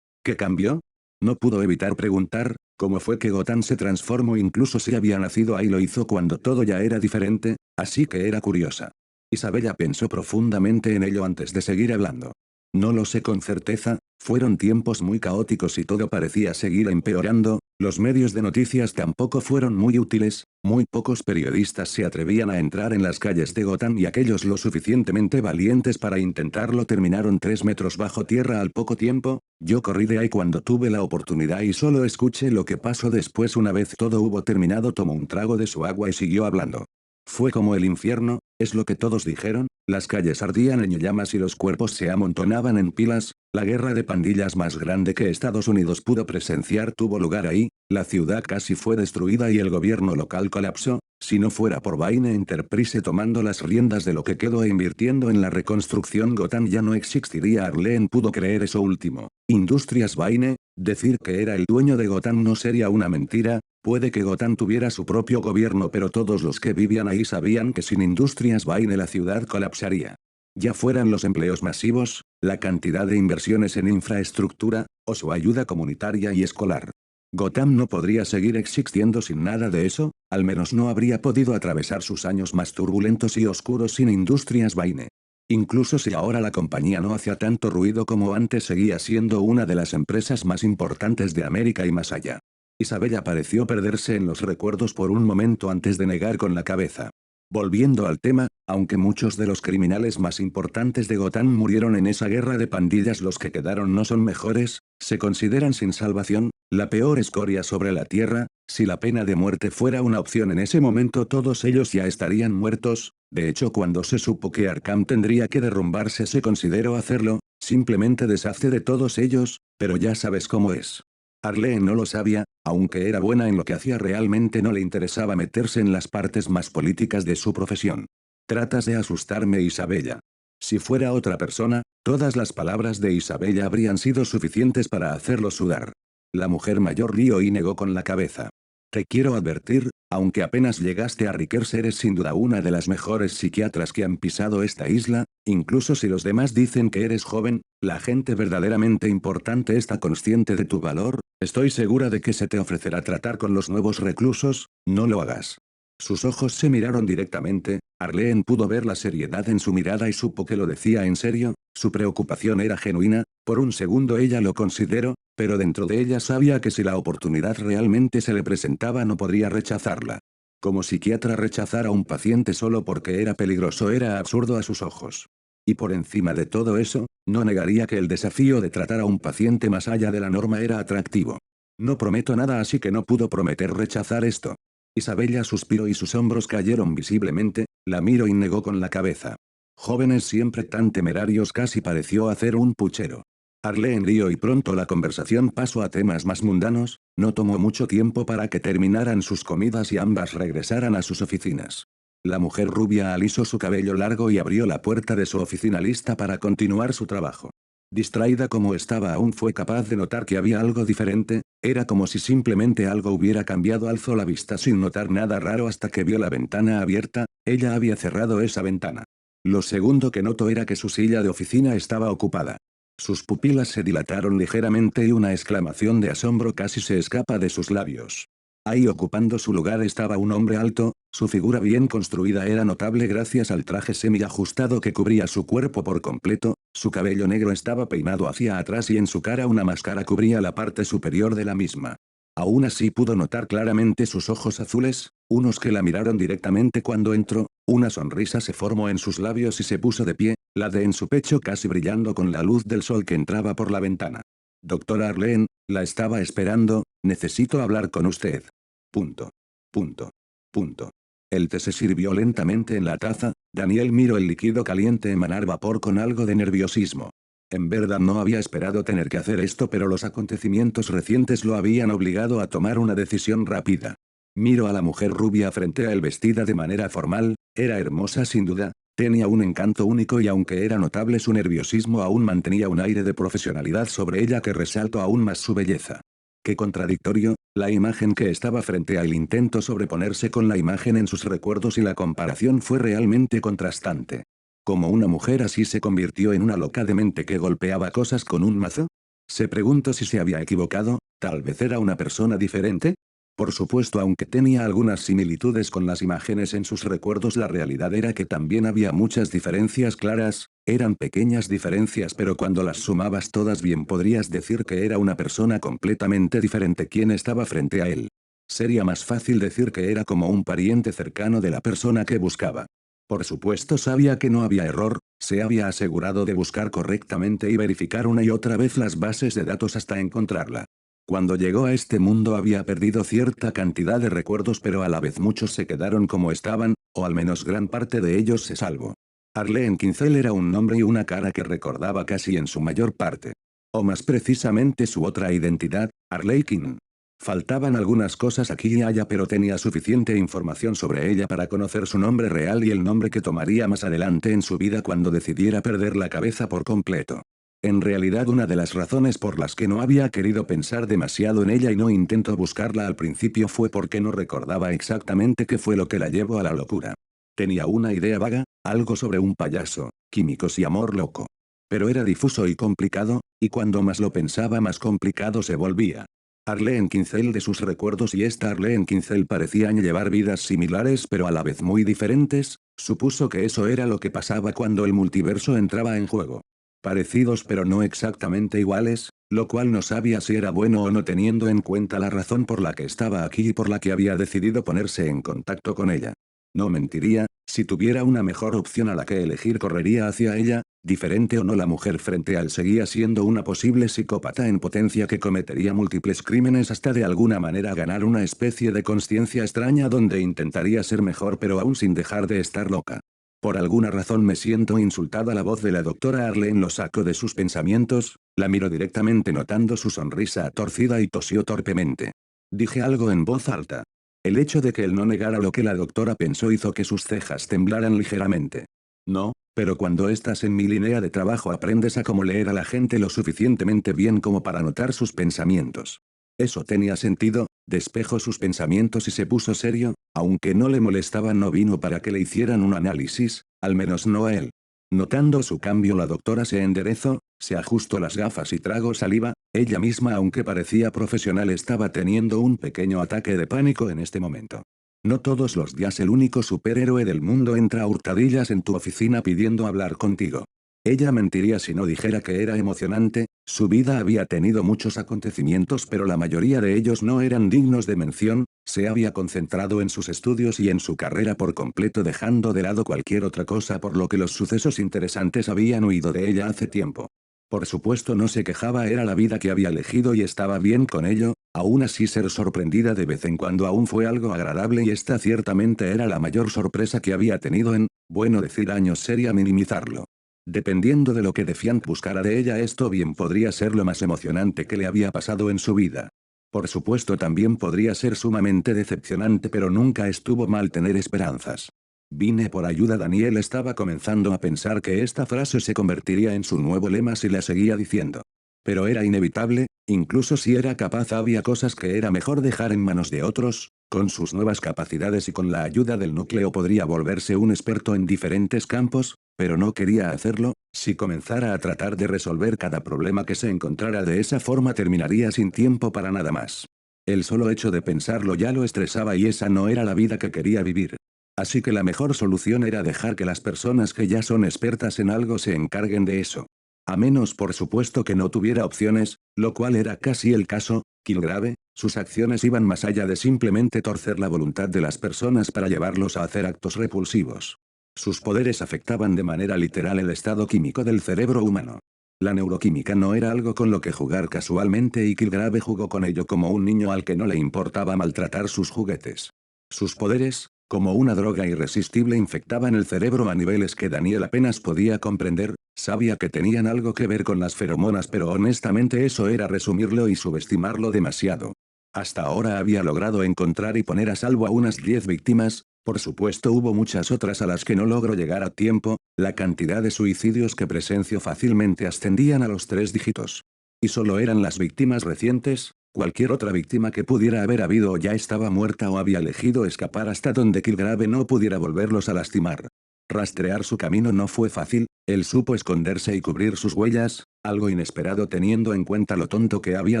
¿Qué cambió? No pudo evitar preguntar, ¿cómo fue que Gotham se transformó? Incluso si había nacido ahí lo hizo cuando todo ya era diferente, así que era curiosa. Isabella pensó profundamente en ello antes de seguir hablando. No lo sé con certeza, Fueron tiempos muy caóticos y todo parecía seguir empeorando, los medios de noticias tampoco fueron muy útiles, muy pocos periodistas se atrevían a entrar en las calles de Gotham y aquellos lo suficientemente valientes para intentarlo terminaron 3 metros bajo tierra al poco tiempo. Yo corrí de ahí cuando tuve la oportunidad y solo escuché lo que pasó después. Una vez todo hubo terminado tomó un trago de su agua y siguió hablando. Fue como el infierno, es lo que todos dijeron, las calles ardían en llamas y los cuerpos se amontonaban en pilas, la guerra de pandillas más grande que Estados Unidos pudo presenciar tuvo lugar ahí, la ciudad casi fue destruida y el gobierno local colapsó, si no fuera por Bain Enterprise tomando las riendas de lo que quedó e invirtiendo en la reconstrucción Gotham ya no existiría. Arlene pudo creer eso último. Industrias Bain, decir que era el dueño de Gotham no sería una mentira, puede que Gotham tuviera su propio gobierno pero todos los que vivían ahí sabían que sin Industrias Bain la ciudad colapsaría. Ya fueran los empleos masivos, la cantidad de inversiones en infraestructura, o su ayuda comunitaria y escolar. Gotham no podría seguir existiendo sin nada de eso, al menos no habría podido atravesar sus años más turbulentos y oscuros sin Industrias Bain. Incluso si ahora la compañía no hacía tanto ruido como antes seguía siendo una de las empresas más importantes de América y más allá. Isabella pareció perderse en los recuerdos por un momento antes de negar con la cabeza. Volviendo al tema, aunque muchos de los criminales más importantes de Gotham murieron en esa guerra de pandillas, los que quedaron no son mejores, se consideran sin salvación, la peor escoria sobre la tierra. Si la pena de muerte fuera una opción en ese momento todos ellos ya estarían muertos. De hecho, cuando se supo que Arkham tendría que derrumbarse se consideró hacerlo, simplemente deshace de todos ellos, pero ya sabes cómo es. Arlene no lo sabía, aunque era buena en lo que hacía realmente no le interesaba meterse en las partes más políticas de su profesión. Tratas de asustarme, Isabella. Si fuera otra persona, todas las palabras de Isabella habrían sido suficientes para hacerlo sudar. La mujer mayor rió y negó con la cabeza. Te quiero advertir, aunque apenas llegaste a Rikers eres sin duda una de las mejores psiquiatras que han pisado esta isla, incluso si los demás dicen que eres joven, la gente verdaderamente importante está consciente de tu valor, estoy segura de que se te ofrecerá tratar con los nuevos reclusos, no lo hagas. Sus ojos se miraron directamente, Arlene pudo ver la seriedad en su mirada y supo que lo decía en serio, su preocupación era genuina, por un segundo ella lo consideró, pero dentro de ella sabía que si la oportunidad realmente se le presentaba no podría rechazarla. Como psiquiatra rechazar a un paciente solo porque era peligroso era absurdo a sus ojos. Y por encima de todo eso, no negaría que el desafío de tratar a un paciente más allá de la norma era atractivo. No prometo nada así que no pudo prometer rechazar esto. Isabella suspiró y sus hombros cayeron visiblemente, la miró y negó con la cabeza. Jóvenes siempre tan temerarios, casi pareció hacer un puchero. Arlene rió y pronto la conversación pasó a temas más mundanos, no tomó mucho tiempo para que terminaran sus comidas y ambas regresaran a sus oficinas. La mujer rubia alisó su cabello largo y abrió la puerta de su oficina lista para continuar su trabajo. Distraída como estaba aún fue capaz de notar que había algo diferente, era como si simplemente algo hubiera cambiado. Alzó la vista sin notar nada raro hasta que vio la ventana abierta, ella había cerrado esa ventana. Lo segundo que notó era que su silla de oficina estaba ocupada. Sus pupilas se dilataron ligeramente y una exclamación de asombro casi se escapa de sus labios. Ahí ocupando su lugar estaba un hombre alto, su figura bien construida era notable gracias al traje semi-ajustado que cubría su cuerpo por completo, su cabello negro estaba peinado hacia atrás y en su cara una máscara cubría la parte superior de la misma. Aún así pudo notar claramente sus ojos azules, unos que la miraron directamente cuando entró, una sonrisa se formó en sus labios y se puso de pie, la de en su pecho casi brillando con la luz del sol que entraba por la ventana. Doctora Arlene, la estaba esperando, necesito hablar con usted. Punto. Punto. Punto. El té se sirvió lentamente en la taza, Daniel miró el líquido caliente emanar vapor con algo de nerviosismo. En verdad no había esperado tener que hacer esto, pero los acontecimientos recientes lo habían obligado a tomar una decisión rápida. Miró a la mujer rubia frente a él vestida de manera formal, era hermosa sin duda, tenía un encanto único y aunque era notable su nerviosismo aún mantenía un aire de profesionalidad sobre ella que resaltó aún más su belleza. Qué contradictorio, la imagen que estaba frente a él intentó sobreponerse con la imagen en sus recuerdos y la comparación fue realmente contrastante. ¿Cómo una mujer así se convirtió en una loca de mente que golpeaba cosas con un mazo? Se preguntó si se había equivocado, tal vez era una persona diferente. Por supuesto, aunque tenía algunas similitudes con las imágenes en sus recuerdos, la realidad era que también había muchas diferencias claras, eran pequeñas diferencias, pero cuando las sumabas todas bien podrías decir que era una persona completamente diferente quien estaba frente a él. Sería más fácil decir que era como un pariente cercano de la persona que buscaba. Por supuesto sabía que no había error, se había asegurado de buscar correctamente y verificar una y otra vez las bases de datos hasta encontrarla. Cuando llegó a este mundo había perdido cierta cantidad de recuerdos, pero a la vez muchos se quedaron como estaban, o al menos gran parte de ellos se salvó. Arlene Quinzel era un nombre y una cara que recordaba casi en su mayor parte. O más precisamente su otra identidad, Arlequin. Faltaban algunas cosas aquí y allá, pero tenía suficiente información sobre ella para conocer su nombre real y el nombre que tomaría más adelante en su vida cuando decidiera perder la cabeza por completo. En realidad, una de las razones por las que no había querido pensar demasiado en ella y no intentó buscarla al principio fue porque no recordaba exactamente qué fue lo que la llevó a la locura. Tenía una idea vaga, algo sobre un payaso, químicos y amor loco. Pero era difuso y complicado, y cuando más lo pensaba más complicado se volvía. Arlene Quinzel de sus recuerdos y esta Arlene Quinzel parecían llevar vidas similares pero a la vez muy diferentes, supuso que eso era lo que pasaba cuando el multiverso entraba en juego. Parecidos pero no exactamente iguales, lo cual no sabía si era bueno o no teniendo en cuenta la razón por la que estaba aquí y por la que había decidido ponerse en contacto con ella. No mentiría, si tuviera una mejor opción a la que elegir correría hacia ella, diferente o no la mujer frente a él seguía siendo una posible psicópata en potencia que cometería múltiples crímenes hasta de alguna manera ganar una especie de conciencia extraña donde intentaría ser mejor pero aún sin dejar de estar loca. Por alguna razón me siento insultada. La voz de la doctora Arlene lo sacó de sus pensamientos, la miró directamente notando su sonrisa torcida y tosió torpemente. Dije algo en voz alta. El hecho de que él no negara lo que la doctora pensó hizo que sus cejas temblaran ligeramente. No, pero cuando estás en mi línea de trabajo aprendes a cómo leer a la gente lo suficientemente bien como para notar sus pensamientos. Eso tenía sentido, despejó sus pensamientos y se puso serio, aunque no le molestaba, no vino para que le hicieran un análisis, al menos no a él. Notando su cambio, la doctora se enderezó, se ajustó las gafas y tragó saliva, ella misma aunque parecía profesional estaba teniendo un pequeño ataque de pánico en este momento. No todos los días el único superhéroe del mundo entra a hurtadillas en tu oficina pidiendo hablar contigo. Ella mentiría si no dijera que era emocionante, su vida había tenido muchos acontecimientos pero la mayoría de ellos no eran dignos de mención, se había concentrado en sus estudios y en su carrera por completo dejando de lado cualquier otra cosa por lo que los sucesos interesantes habían huido de ella hace tiempo. Por supuesto no se quejaba, era la vida que había elegido y estaba bien con ello, aún así ser sorprendida de vez en cuando aún fue algo agradable y esta ciertamente era la mayor sorpresa que había tenido en, bueno, decir años sería minimizarlo. Dependiendo de lo que Defiant buscara de ella, esto bien podría ser lo más emocionante que le había pasado en su vida. Por supuesto también podría ser sumamente decepcionante, pero nunca estuvo mal tener esperanzas. Vine por ayuda. Daniel estaba comenzando a pensar que esta frase se convertiría en su nuevo lema si la seguía diciendo. Pero era inevitable, incluso si era capaz había cosas que era mejor dejar en manos de otros, con sus nuevas capacidades y con la ayuda del núcleo podría volverse un experto en diferentes campos, pero no quería hacerlo, si comenzara a tratar de resolver cada problema que se encontrara de esa forma terminaría sin tiempo para nada más. El solo hecho de pensarlo ya lo estresaba y esa no era la vida que quería vivir. Así que la mejor solución era dejar que las personas que ya son expertas en algo se encarguen de eso. A menos por supuesto que no tuviera opciones, lo cual era casi el caso. Killgrave, sus acciones iban más allá de simplemente torcer la voluntad de las personas para llevarlos a hacer actos repulsivos. Sus poderes afectaban de manera literal el estado químico del cerebro humano. La neuroquímica no era algo con lo que jugar casualmente y Killgrave jugó con ello como un niño al que no le importaba maltratar sus juguetes. Sus poderes, como una droga irresistible, infectaban el cerebro a niveles que Daniel apenas podía comprender, sabía que tenían algo que ver con las feromonas pero honestamente eso era resumirlo y subestimarlo demasiado. Hasta ahora había logrado encontrar y poner a salvo a unas 10 víctimas, por supuesto hubo muchas otras a las que no logró llegar a tiempo, la cantidad de suicidios que presenció fácilmente ascendían a los 3 dígitos. Y solo eran las víctimas recientes, cualquier otra víctima que pudiera haber habido o ya estaba muerta o había elegido escapar hasta donde Killgrave no pudiera volverlos a lastimar. Rastrear su camino no fue fácil, él supo esconderse y cubrir sus huellas, algo inesperado teniendo en cuenta lo tonto que había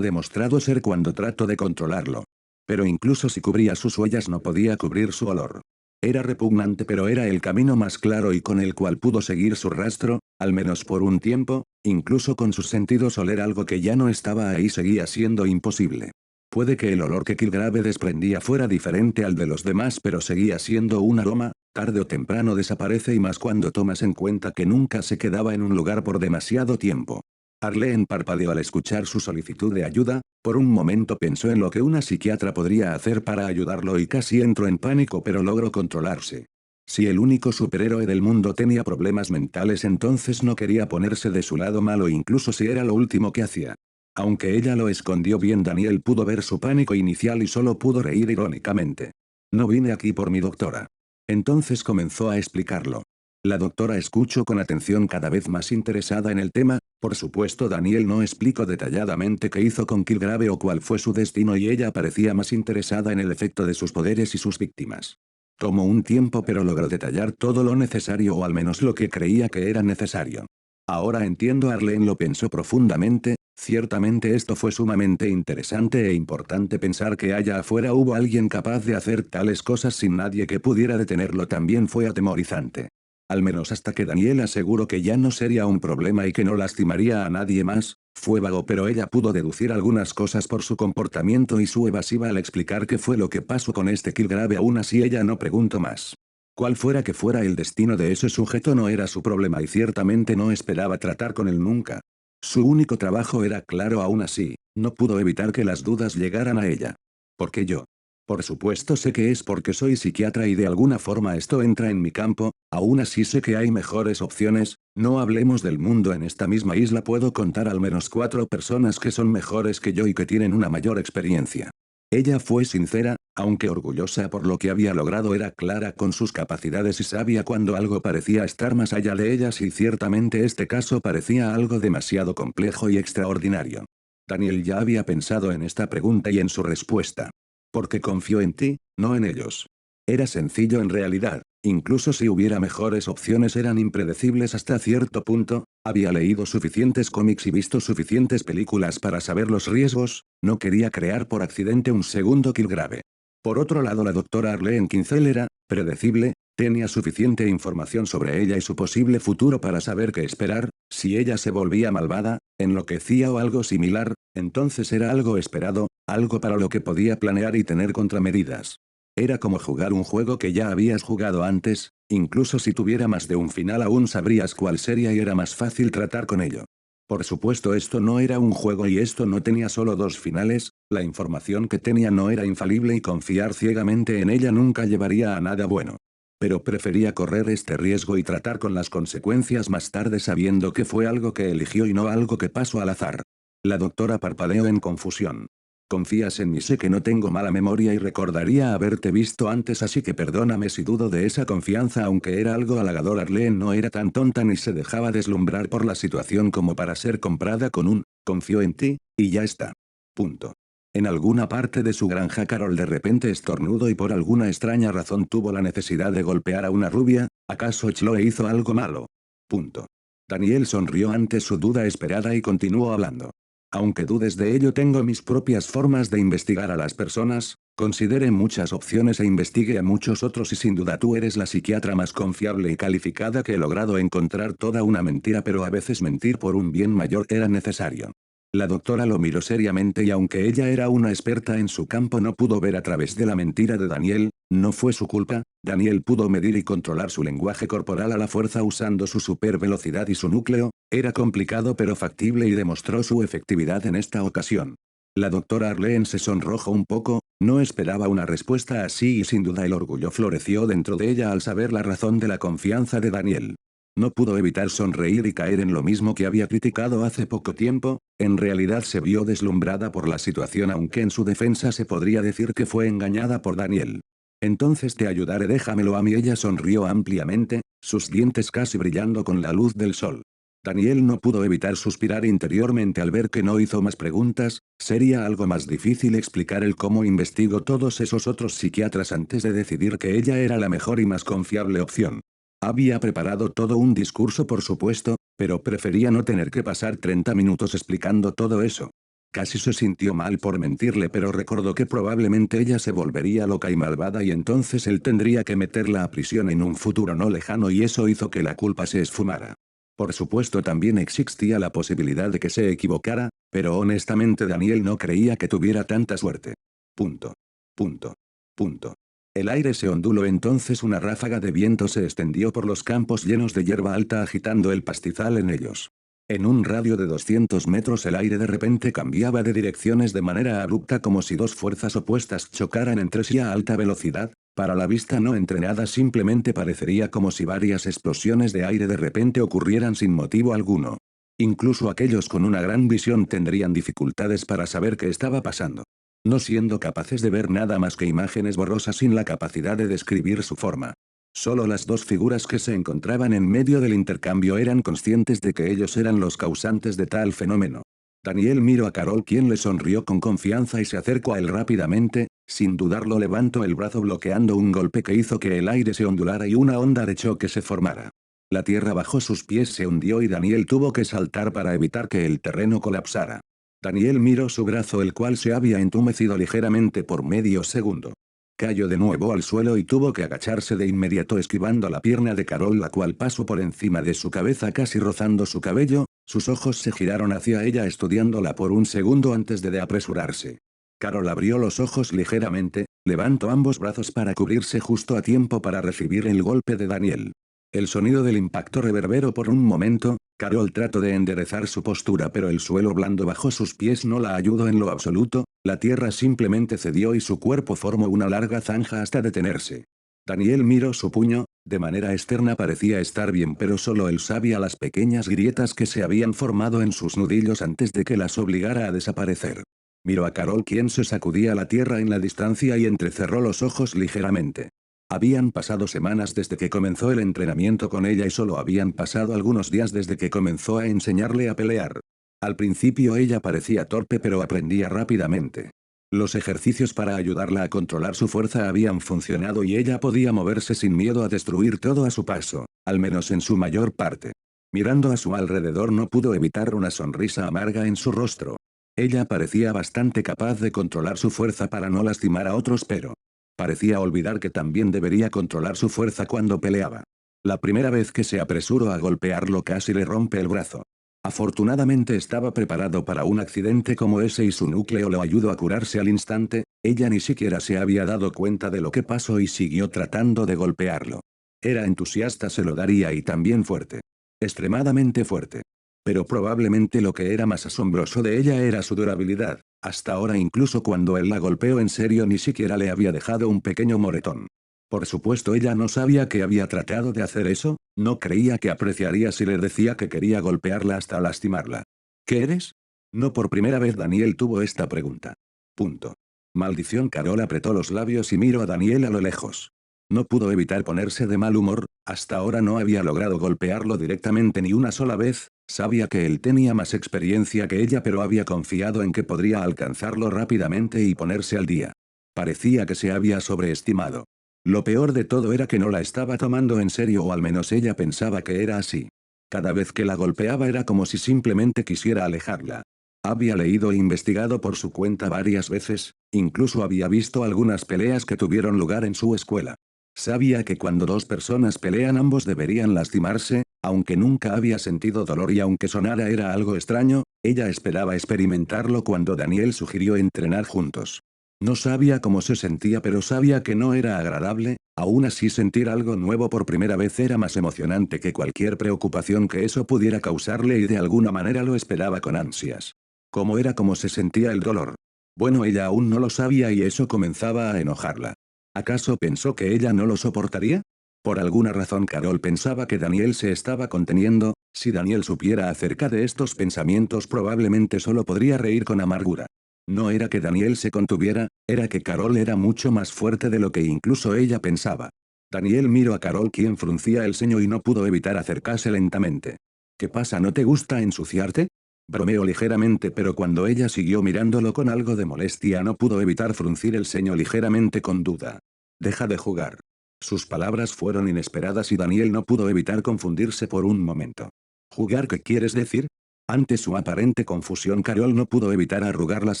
demostrado ser cuando trató de controlarlo. Pero incluso si cubría sus huellas no podía cubrir su olor. Era repugnante pero era el camino más claro y con el cual pudo seguir su rastro, al menos por un tiempo, incluso con sus sentidos oler algo que ya no estaba ahí seguía siendo imposible. Puede que el olor que Kilgrave desprendía fuera diferente al de los demás pero seguía siendo un aroma, tarde o temprano desaparece y más cuando tomas en cuenta que nunca se quedaba en un lugar por demasiado tiempo. Arlene parpadeó al escuchar su solicitud de ayuda, por un momento pensó en lo que una psiquiatra podría hacer para ayudarlo y casi entró en pánico pero logró controlarse. Si el único superhéroe del mundo tenía problemas mentales entonces no quería ponerse de su lado malo incluso si era lo último que hacía. Aunque ella lo escondió bien Daniel pudo ver su pánico inicial y solo pudo reír irónicamente. No vine aquí por mi doctora. Entonces comenzó a explicarlo. La doctora escuchó con atención cada vez más interesada en el tema, por supuesto Daniel no explicó detalladamente qué hizo con Kilgrave o cuál fue su destino y ella parecía más interesada en el efecto de sus poderes y sus víctimas. Tomó un tiempo pero logró detallar todo lo necesario o al menos lo que creía que era necesario. Ahora entiendo Arlene lo pensó profundamente, ciertamente esto fue sumamente interesante e importante pensar que allá afuera hubo alguien capaz de hacer tales cosas sin nadie que pudiera detenerlo también fue atemorizante. Al menos hasta que Daniel aseguró que ya no sería un problema y que no lastimaría a nadie más, fue vago pero ella pudo deducir algunas cosas por su comportamiento y su evasiva al explicar qué fue lo que pasó con este Kilgrave aún así ella no preguntó más. Cual fuera que fuera el destino de ese sujeto no era su problema y ciertamente no esperaba tratar con él nunca. Su único trabajo era claro aún así, no pudo evitar que las dudas llegaran a ella. ¿Por qué yo? Por supuesto sé que es porque soy psiquiatra y de alguna forma esto entra en mi campo, aún así sé que hay mejores opciones, no hablemos del mundo en esta misma isla puedo contar al menos 4 personas que son mejores que yo y que tienen una mayor experiencia. Ella fue sincera, aunque orgullosa por lo que había logrado era clara con sus capacidades y sabía cuando algo parecía estar más allá de ellas y ciertamente este caso parecía algo demasiado complejo y extraordinario. Daniel ya había pensado en esta pregunta y en su respuesta. Porque confío en ti, no en ellos. Era sencillo en realidad, incluso si hubiera mejores opciones eran impredecibles hasta cierto punto, había leído suficientes cómics y visto suficientes películas para saber los riesgos, no quería crear por accidente un segundo Kilgrave. Por otro lado la doctora Arlene Kinsale era, predecible, tenía suficiente información sobre ella y su posible futuro para saber qué esperar, si ella se volvía malvada, enloquecía o algo similar, entonces era algo esperado, algo para lo que podía planear y tener contramedidas. Era como jugar un juego que ya habías jugado antes, incluso si tuviera más de un final aún sabrías cuál sería y era más fácil tratar con ello. Por supuesto esto no era un juego y esto no tenía solo 2 finales, la información que tenía no era infalible y confiar ciegamente en ella nunca llevaría a nada bueno. Pero prefería correr este riesgo y tratar con las consecuencias más tarde sabiendo que fue algo que eligió y no algo que pasó al azar. La doctora parpadeó en confusión. Confías en mí sé que no tengo mala memoria y recordaría haberte visto antes así que perdóname si dudo de esa confianza aunque era algo halagador Arlene no era tan tonta ni se dejaba deslumbrar por la situación como para ser comprada con un, confío en ti, y ya está. Punto. En alguna parte de su granja Carol de repente estornudó y por alguna extraña razón tuvo la necesidad de golpear a una rubia, ¿acaso Chloe hizo algo malo? Punto. Daniel sonrió ante su duda esperada y continuó hablando. Aunque dudes de ello tengo mis propias formas de investigar a las personas, considere muchas opciones e investigue a muchos otros y sin duda tú eres la psiquiatra más confiable y calificada que he logrado encontrar toda una mentira pero a veces mentir por un bien mayor era necesario. La doctora lo miró seriamente y aunque ella era una experta en su campo no pudo ver a través de la mentira de Daniel, no fue su culpa, Daniel pudo medir y controlar su lenguaje corporal a la fuerza usando su super velocidad y su núcleo, era complicado pero factible y demostró su efectividad en esta ocasión. La doctora Arlene se sonrojó un poco, no esperaba una respuesta así y sin duda el orgullo floreció dentro de ella al saber la razón de la confianza de Daniel. No pudo evitar sonreír y caer en lo mismo que había criticado hace poco tiempo, en realidad se vio deslumbrada por la situación aunque en su defensa se podría decir que fue engañada por Daniel. Entonces te ayudaré déjamelo a mí ella sonrió ampliamente, sus dientes casi brillando con la luz del sol. Daniel no pudo evitar suspirar interiormente al ver que no hizo más preguntas, sería algo más difícil explicar el cómo investigó todos esos otros psiquiatras antes de decidir que ella era la mejor y más confiable opción. Había preparado todo un discurso por supuesto, pero prefería no tener que pasar 30 minutos explicando todo eso. Casi se sintió mal por mentirle, pero recordó que probablemente ella se volvería loca y malvada y entonces él tendría que meterla a prisión en un futuro no lejano y eso hizo que la culpa se esfumara. Por supuesto también existía la posibilidad de que se equivocara, pero honestamente Daniel no creía que tuviera tanta suerte. Punto. Punto. Punto. El aire se onduló, entonces una ráfaga de viento se extendió por los campos llenos de hierba alta agitando el pastizal en ellos. En un radio de 200 metros el aire de repente cambiaba de direcciones de manera abrupta como si dos fuerzas opuestas chocaran entre sí a alta velocidad. Para la vista no entrenada simplemente parecería como si varias explosiones de aire de repente ocurrieran sin motivo alguno. Incluso aquellos con una gran visión tendrían dificultades para saber qué estaba pasando. No siendo capaces de ver nada más que imágenes borrosas sin la capacidad de describir su forma. Solo las dos figuras que se encontraban en medio del intercambio eran conscientes de que ellos eran los causantes de tal fenómeno. Daniel miró a Carol, quien le sonrió con confianza y se acercó a él rápidamente. Sin dudarlo levantó el brazo bloqueando un golpe que hizo que el aire se ondulara y una onda de choque se formara. La tierra bajo sus pies se hundió y Daniel tuvo que saltar para evitar que el terreno colapsara. Daniel miró su brazo, el cual se había entumecido ligeramente por medio segundo. Cayó de nuevo al suelo y tuvo que agacharse de inmediato esquivando la pierna de Carol, la cual pasó por encima de su cabeza casi rozando su cabello. Sus ojos se giraron hacia ella estudiándola por un segundo antes de apresurarse. Carol abrió los ojos ligeramente, levantó ambos brazos para cubrirse justo a tiempo para recibir el golpe de Daniel. El sonido del impacto reverberó por un momento. Carol trató de enderezar su postura, pero el suelo blando bajo sus pies no la ayudó en lo absoluto. La tierra simplemente cedió y su cuerpo formó una larga zanja hasta detenerse. Daniel miró su puño. De manera externa parecía estar bien, pero solo él sabía las pequeñas grietas que se habían formado en sus nudillos antes de que las obligara a desaparecer. Miró a Carol, quien se sacudía la tierra en la distancia, y entrecerró los ojos ligeramente. Habían pasado semanas desde que comenzó el entrenamiento con ella y solo habían pasado algunos días desde que comenzó a enseñarle a pelear. Al principio ella parecía torpe, pero aprendía rápidamente. Los ejercicios para ayudarla a controlar su fuerza habían funcionado y ella podía moverse sin miedo a destruir todo a su paso, al menos en su mayor parte. Mirando a su alrededor no pudo evitar una sonrisa amarga en su rostro. Ella parecía bastante capaz de controlar su fuerza para no lastimar a otros, pero parecía olvidar que también debería controlar su fuerza cuando peleaba. La primera vez que se apresuró a golpearlo casi le rompe el brazo. Afortunadamente estaba preparado para un accidente como ese y su núcleo lo ayudó a curarse al instante. Ella ni siquiera se había dado cuenta de lo que pasó y siguió tratando de golpearlo. Era entusiasta, se lo daría, y también fuerte. Extremadamente fuerte. Pero probablemente lo que era más asombroso de ella era su durabilidad. Hasta ahora, incluso cuando él la golpeó en serio, ni siquiera le había dejado un pequeño moretón. Por supuesto ella no sabía que había tratado de hacer eso, no creía que apreciaría si le decía que quería golpearla hasta lastimarla. ¿Qué eres? No por primera vez Daniel tuvo esta pregunta. Punto. Maldición. Carol apretó los labios y miró a Daniel a lo lejos. No pudo evitar ponerse de mal humor. Hasta ahora no había logrado golpearlo directamente ni una sola vez. Sabía que él tenía más experiencia que ella, pero había confiado en que podría alcanzarlo rápidamente y ponerse al día. Parecía que se había sobreestimado. Lo peor de todo era que no la estaba tomando en serio, o al menos ella pensaba que era así. Cada vez que la golpeaba era como si simplemente quisiera alejarla. Había leído e investigado por su cuenta varias veces, incluso había visto algunas peleas que tuvieron lugar en su escuela. Sabía que cuando dos personas pelean ambos deberían lastimarse, aunque nunca había sentido dolor, y aunque sonara era algo extraño, ella esperaba experimentarlo cuando Daniel sugirió entrenar juntos. No sabía cómo se sentía, pero sabía que no era agradable. Aún así, sentir algo nuevo por primera vez era más emocionante que cualquier preocupación que eso pudiera causarle, y de alguna manera lo esperaba con ansias. ¿Cómo era cómo se sentía el dolor? Bueno, ella aún no lo sabía y eso comenzaba a enojarla. ¿Acaso pensó que ella no lo soportaría? Por alguna razón Carol pensaba que Daniel se estaba conteniendo. Si Daniel supiera acerca de estos pensamientos probablemente solo podría reír con amargura. No era que Daniel se contuviera, era que Carol era mucho más fuerte de lo que incluso ella pensaba. Daniel miró a Carol, quien fruncía el ceño y no pudo evitar acercarse lentamente. ¿Qué pasa, no te gusta ensuciarte? Bromeó ligeramente, pero cuando ella siguió mirándolo con algo de molestia no pudo evitar fruncir el ceño ligeramente con duda. Deja de jugar. Sus palabras fueron inesperadas y Daniel no pudo evitar confundirse por un momento. ¿Jugar? ¿Qué quieres decir? Ante su aparente confusión, Carol no pudo evitar arrugar las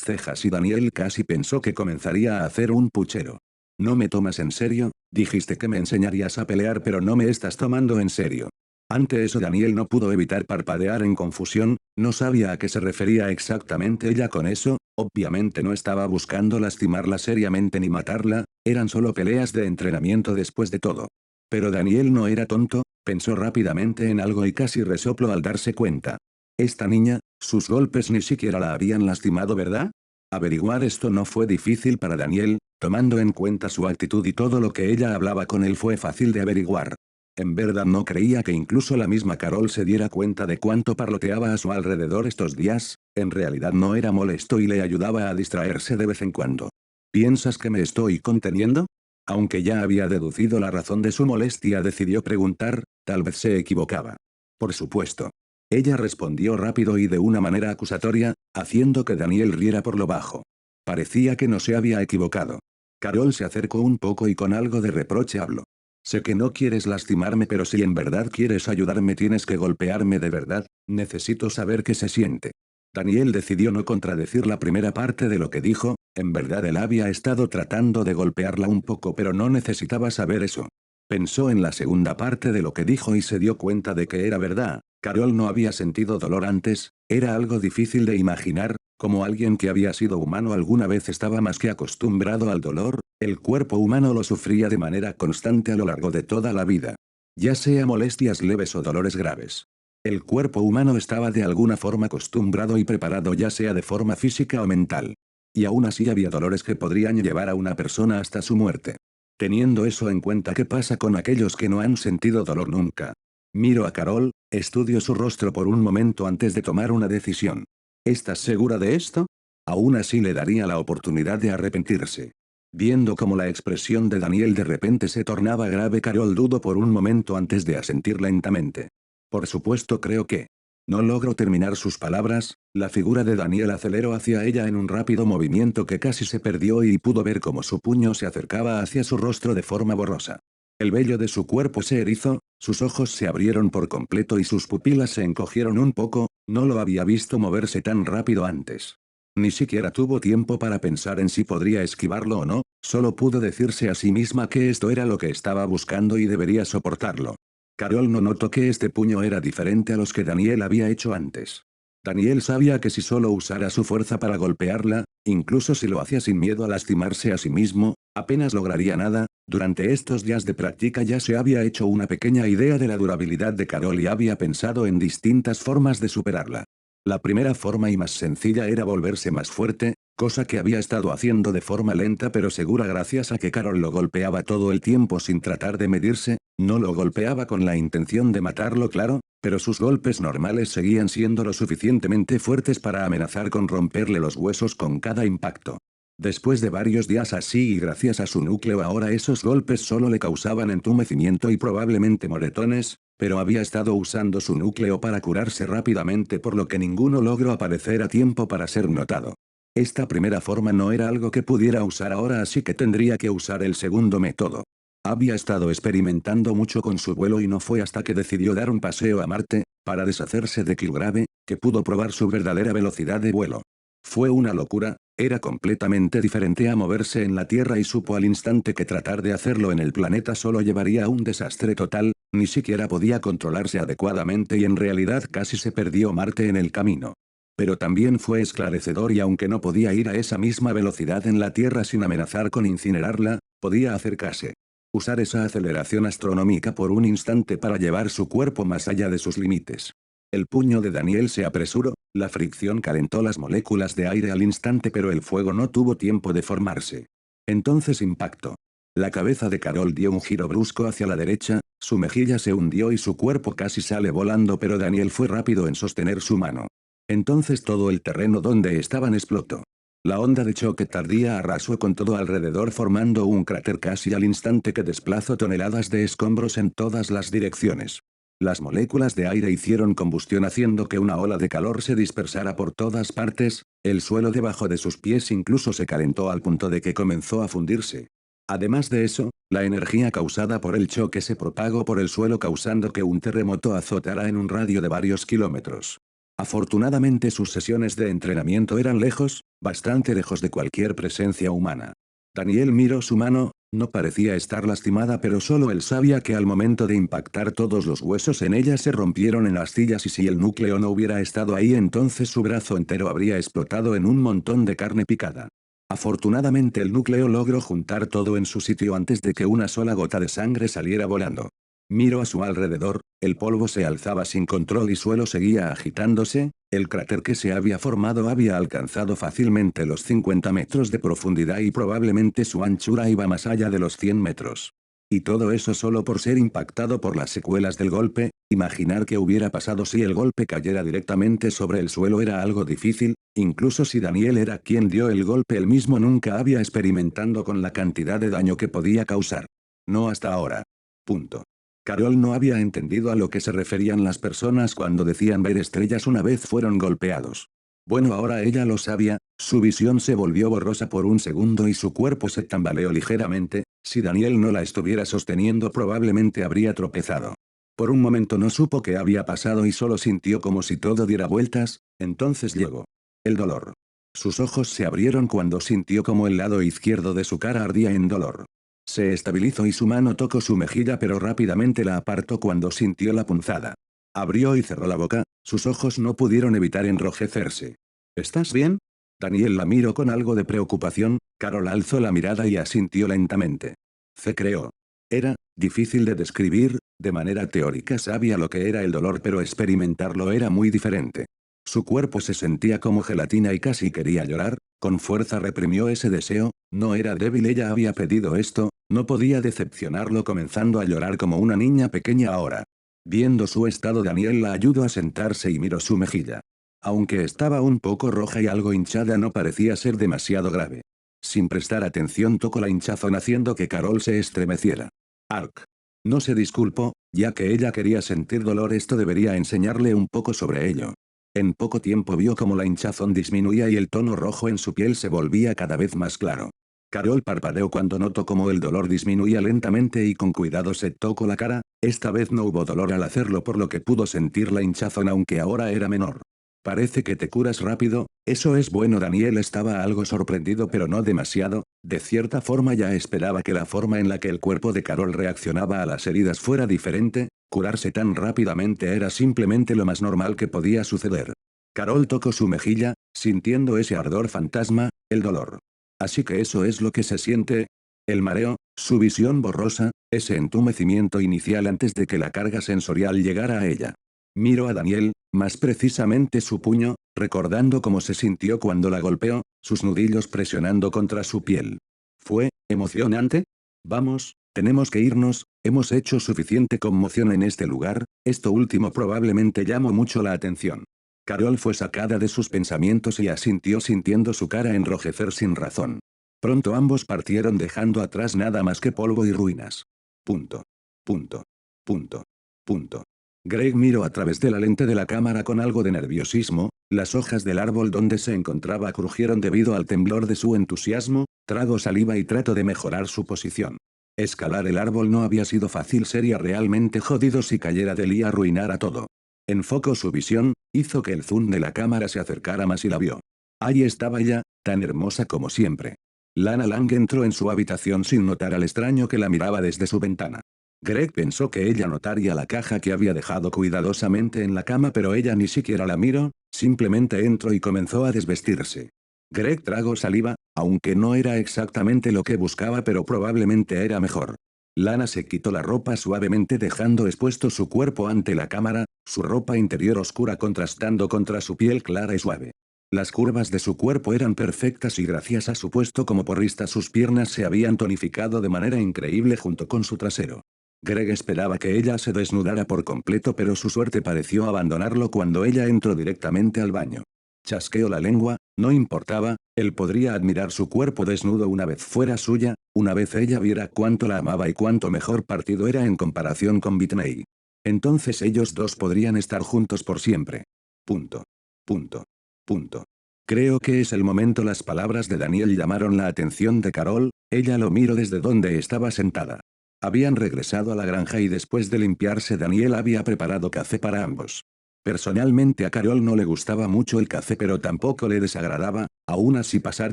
cejas y Daniel casi pensó que comenzaría a hacer un puchero. ¿No me tomas en serio? Dijiste que me enseñarías a pelear, pero no me estás tomando en serio. Ante eso, Daniel no pudo evitar parpadear en confusión, no sabía a qué se refería exactamente ella con eso, obviamente no estaba buscando lastimarla seriamente ni matarla, eran solo peleas de entrenamiento después de todo. Pero Daniel no era tonto, pensó rápidamente en algo y casi resopló al darse cuenta. Esta niña, sus golpes ni siquiera la habían lastimado, ¿verdad? Averiguar esto no fue difícil para Daniel, tomando en cuenta su actitud y todo lo que ella hablaba con él fue fácil de averiguar. En verdad no creía que incluso la misma Carol se diera cuenta de cuánto parloteaba a su alrededor estos días, en realidad no era molesto y le ayudaba a distraerse de vez en cuando. ¿Piensas que me estoy conteniendo? Aunque ya había deducido la razón de su molestia, decidió preguntar, tal vez se equivocaba. Por supuesto. Ella respondió rápido y de una manera acusatoria, haciendo que Daniel riera por lo bajo. Parecía que no se había equivocado. Carol se acercó un poco y con algo de reproche habló. Sé que no quieres lastimarme, pero si en verdad quieres ayudarme tienes que golpearme de verdad, necesito saber qué se siente. Daniel decidió no contradecir la primera parte de lo que dijo, en verdad él había estado tratando de golpearla un poco pero no necesitaba saber eso. Pensó en la segunda parte de lo que dijo y se dio cuenta de que era verdad. Carol no había sentido dolor antes, era algo difícil de imaginar, como alguien que había sido humano alguna vez estaba más que acostumbrado al dolor, el cuerpo humano lo sufría de manera constante a lo largo de toda la vida. Ya sea molestias leves o dolores graves. El cuerpo humano estaba de alguna forma acostumbrado y preparado, ya sea de forma física o mental. Y aún así había dolores que podrían llevar a una persona hasta su muerte. Teniendo eso en cuenta, ¿qué pasa con aquellos que no han sentido dolor nunca? Miro a Carol, estudio su rostro por un momento antes de tomar una decisión. ¿Estás segura de esto? Aún así le daría la oportunidad de arrepentirse. Viendo cómo la expresión de Daniel de repente se tornaba grave, Carol dudó por un momento antes de asentir lentamente. Por supuesto, creo que. No logró terminar sus palabras, la figura de Daniel aceleró hacia ella en un rápido movimiento que casi se perdió y pudo ver cómo su puño se acercaba hacia su rostro de forma borrosa. El vello de su cuerpo se erizó, sus ojos se abrieron por completo y sus pupilas se encogieron un poco, no lo había visto moverse tan rápido antes. Ni siquiera tuvo tiempo para pensar en si podría esquivarlo o no, solo pudo decirse a sí misma que esto era lo que estaba buscando y debería soportarlo. Carol no notó que este puño era diferente a los que Daniel había hecho antes. Daniel sabía que si solo usara su fuerza para golpearla, incluso si lo hacía sin miedo a lastimarse a sí mismo, apenas lograría nada. Durante estos días de práctica ya se había hecho una pequeña idea de la durabilidad de Carol y había pensado en distintas formas de superarla. La primera forma y más sencilla era volverse más fuerte, cosa que había estado haciendo de forma lenta pero segura gracias a que Carol lo golpeaba todo el tiempo sin tratar de medirse, no lo golpeaba con la intención de matarlo, claro, pero sus golpes normales seguían siendo lo suficientemente fuertes para amenazar con romperle los huesos con cada impacto. Después de varios días así y gracias a su núcleo, ahora esos golpes solo le causaban entumecimiento y probablemente moretones, pero había estado usando su núcleo para curarse rápidamente, por lo que ninguno logró aparecer a tiempo para ser notado. Esta primera forma no era algo que pudiera usar ahora, así que tendría que usar el segundo método. Había estado experimentando mucho con su vuelo y no fue hasta que decidió dar un paseo a Marte, para deshacerse de Killgrave, que pudo probar su verdadera velocidad de vuelo. Fue una locura, era completamente diferente a moverse en la Tierra y supo al instante que tratar de hacerlo en el planeta solo llevaría a un desastre total, ni siquiera podía controlarse adecuadamente y en realidad casi se perdió Marte en el camino. Pero también fue esclarecedor y aunque no podía ir a esa misma velocidad en la Tierra sin amenazar con incinerarla, podía acercarse. Usar esa aceleración astronómica por un instante para llevar su cuerpo más allá de sus límites. El puño de Daniel se apresuró, la fricción calentó las moléculas de aire al instante pero el fuego no tuvo tiempo de formarse. Entonces impactó. La cabeza de Carol dio un giro brusco hacia la derecha, su mejilla se hundió y su cuerpo casi sale volando, pero Daniel fue rápido en sostener su mano. Entonces todo el terreno donde estaban explotó. La onda de choque tardía arrasó con todo alrededor formando un cráter casi al instante que desplazó toneladas de escombros en todas las direcciones. Las moléculas de aire hicieron combustión haciendo que una ola de calor se dispersara por todas partes, el suelo debajo de sus pies incluso se calentó al punto de que comenzó a fundirse. Además de eso, la energía causada por el choque se propagó por el suelo causando que un terremoto azotara en un radio de varios kilómetros. Afortunadamente sus sesiones de entrenamiento eran lejos, bastante lejos de cualquier presencia humana. Daniel miró su mano, no parecía estar lastimada pero solo él sabía que al momento de impactar todos los huesos en ella se rompieron en astillas y si el núcleo no hubiera estado ahí entonces su brazo entero habría explotado en un montón de carne picada. Afortunadamente el núcleo logró juntar todo en su sitio antes de que una sola gota de sangre saliera volando. Miró a su alrededor, el polvo se alzaba sin control y suelo seguía agitándose, el cráter que se había formado había alcanzado fácilmente los 50 metros de profundidad y probablemente su anchura iba más allá de los 100 metros. Y todo eso solo por ser impactado por las secuelas del golpe, imaginar qué hubiera pasado si el golpe cayera directamente sobre el suelo era algo difícil, incluso si Daniel era quien dio el golpe él mismo nunca había experimentado con la cantidad de daño que podía causar. No hasta ahora. Punto. Carol no había entendido a lo que se referían las personas cuando decían ver estrellas una vez fueron golpeados. Bueno, ahora ella lo sabía, su visión se volvió borrosa por un segundo y su cuerpo se tambaleó ligeramente, si Daniel no la estuviera sosteniendo probablemente habría tropezado. Por un momento no supo qué había pasado y solo sintió como si todo diera vueltas, entonces llegó. El dolor. Sus ojos se abrieron cuando sintió como el lado izquierdo de su cara ardía en dolor. Se estabilizó y su mano tocó su mejilla pero rápidamente la apartó cuando sintió la punzada. Abrió y cerró la boca, sus ojos no pudieron evitar enrojecerse. ¿Estás bien? Daniel la miró con algo de preocupación, Carol alzó la mirada y asintió lentamente. Se creó. Era difícil de describir, de manera teórica sabía lo que era el dolor pero experimentarlo era muy diferente. Su cuerpo se sentía como gelatina y casi quería llorar, con fuerza reprimió ese deseo, no era débil ella había pedido esto, no podía decepcionarlo comenzando a llorar como una niña pequeña ahora. Viendo su estado Daniel la ayudó a sentarse y miró su mejilla. Aunque estaba un poco roja y algo hinchada no parecía ser demasiado grave. Sin prestar atención tocó la hinchazón haciendo que Carol se estremeciera. Ark. No se disculpó, ya que ella quería sentir dolor esto debería enseñarle un poco sobre ello. En poco tiempo vio como la hinchazón disminuía y el tono rojo en su piel se volvía cada vez más claro. Carol parpadeó cuando notó cómo el dolor disminuía lentamente y con cuidado se tocó la cara, esta vez no hubo dolor al hacerlo por lo que pudo sentir la hinchazón aunque ahora era menor. Parece que te curas rápido, eso es bueno. Daniel estaba algo sorprendido pero no demasiado, de cierta forma ya esperaba que la forma en la que el cuerpo de Carol reaccionaba a las heridas fuera diferente, curarse tan rápidamente era simplemente lo más normal que podía suceder. Carol tocó su mejilla, sintiendo ese ardor fantasma, el dolor. Así que eso es lo que se siente. El mareo, su visión borrosa, ese entumecimiento inicial antes de que la carga sensorial llegara a ella. Miró a Daniel, más precisamente su puño, recordando cómo se sintió cuando la golpeó, sus nudillos presionando contra su piel. ¿Fue emocionante? Vamos, tenemos que irnos, hemos hecho suficiente conmoción en este lugar, esto último probablemente llamó mucho la atención. Carol fue sacada de sus pensamientos y asintió sintiendo su cara enrojecer sin razón. Pronto ambos partieron dejando atrás nada más que polvo y ruinas. Punto. Punto. Punto. Punto. Greg miró a través de la lente de la cámara con algo de nerviosismo, las hojas del árbol donde se encontraba crujieron debido al temblor de su entusiasmo, trago saliva y trato de mejorar su posición. Escalar el árbol no había sido fácil, sería realmente jodido si cayera del y arruinara todo. Enfocó su visión, hizo que el zoom de la cámara se acercara más y la vio. Ahí estaba ella, tan hermosa como siempre. Lana Lang entró en su habitación sin notar al extraño que la miraba desde su ventana. Greg pensó que ella notaría la caja que había dejado cuidadosamente en la cama pero ella ni siquiera la miró, simplemente entró y comenzó a desvestirse. Greg tragó saliva, aunque no era exactamente lo que buscaba pero probablemente era mejor. Lana se quitó la ropa suavemente dejando expuesto su cuerpo ante la cámara, su ropa interior oscura contrastando contra su piel clara y suave. Las curvas de su cuerpo eran perfectas y gracias a su puesto como porrista sus piernas se habían tonificado de manera increíble junto con su trasero. Greg esperaba que ella se desnudara por completo pero su suerte pareció abandonarlo cuando ella entró directamente al baño. Chasqueó la lengua, no importaba, él podría admirar su cuerpo desnudo una vez fuera suya, una vez ella viera cuánto la amaba y cuánto mejor partido era en comparación con Whitney. Entonces ellos dos podrían estar juntos por siempre. Punto. Punto. Punto. Creo que es el momento. Las palabras de Daniel llamaron la atención de Carol, ella lo miró desde donde estaba sentada. Habían regresado a la granja y después de limpiarse Daniel había preparado café para ambos. Personalmente a Carol no le gustaba mucho el café pero tampoco le desagradaba, aún así pasar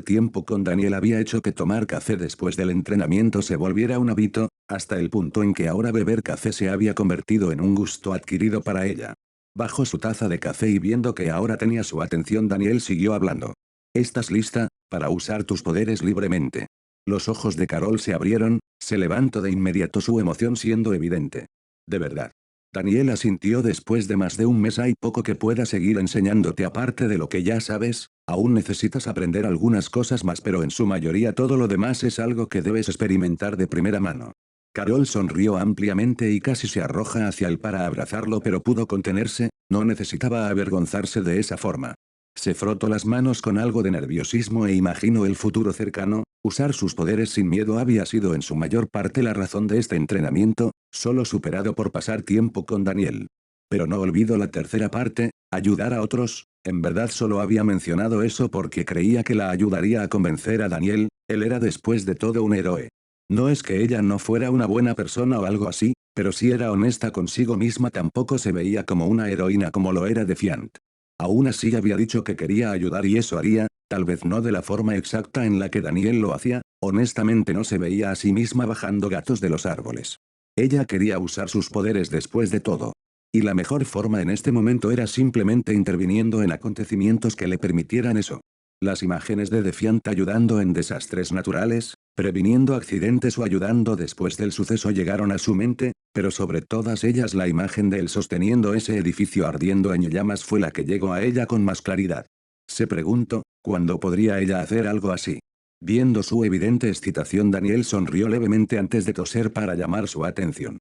tiempo con Daniel había hecho que tomar café después del entrenamiento se volviera un hábito, hasta el punto en que ahora beber café se había convertido en un gusto adquirido para ella. Bajo su taza de café y viendo que ahora tenía su atención Daniel siguió hablando. ¿Estás lista para usar tus poderes libremente? Los ojos de Carol se abrieron, se levantó de inmediato su emoción siendo evidente. ¿De verdad? Daniel asintió después de más de un mes hay poco que pueda seguir enseñándote aparte de lo que ya sabes, aún necesitas aprender algunas cosas más pero en su mayoría todo lo demás es algo que debes experimentar de primera mano. Carol sonrió ampliamente y casi se arroja hacia él para abrazarlo pero pudo contenerse, no necesitaba avergonzarse de esa forma. Se frotó las manos con algo de nerviosismo e imaginó el futuro cercano, usar sus poderes sin miedo había sido en su mayor parte la razón de este entrenamiento, solo superado por pasar tiempo con Daniel. Pero no olvido la tercera parte, ayudar a otros, en verdad solo había mencionado eso porque creía que la ayudaría a convencer a Daniel, él era después de todo un héroe. No es que ella no fuera una buena persona o algo así, pero si era honesta consigo misma tampoco se veía como una heroína como lo era Defiant. Aún así había dicho que quería ayudar y eso haría, tal vez no de la forma exacta en la que Daniel lo hacía, honestamente no se veía a sí misma bajando gatos de los árboles. Ella quería usar sus poderes después de todo. Y la mejor forma en este momento era simplemente interviniendo en acontecimientos que le permitieran eso. Las imágenes de Defiant ayudando en desastres naturales, previniendo accidentes o ayudando después del suceso llegaron a su mente, pero sobre todas ellas la imagen de él sosteniendo ese edificio ardiendo en llamas fue la que llegó a ella con más claridad. Se preguntó, ¿cuándo podría ella hacer algo así? Viendo su evidente excitación Daniel sonrió levemente antes de toser para llamar su atención.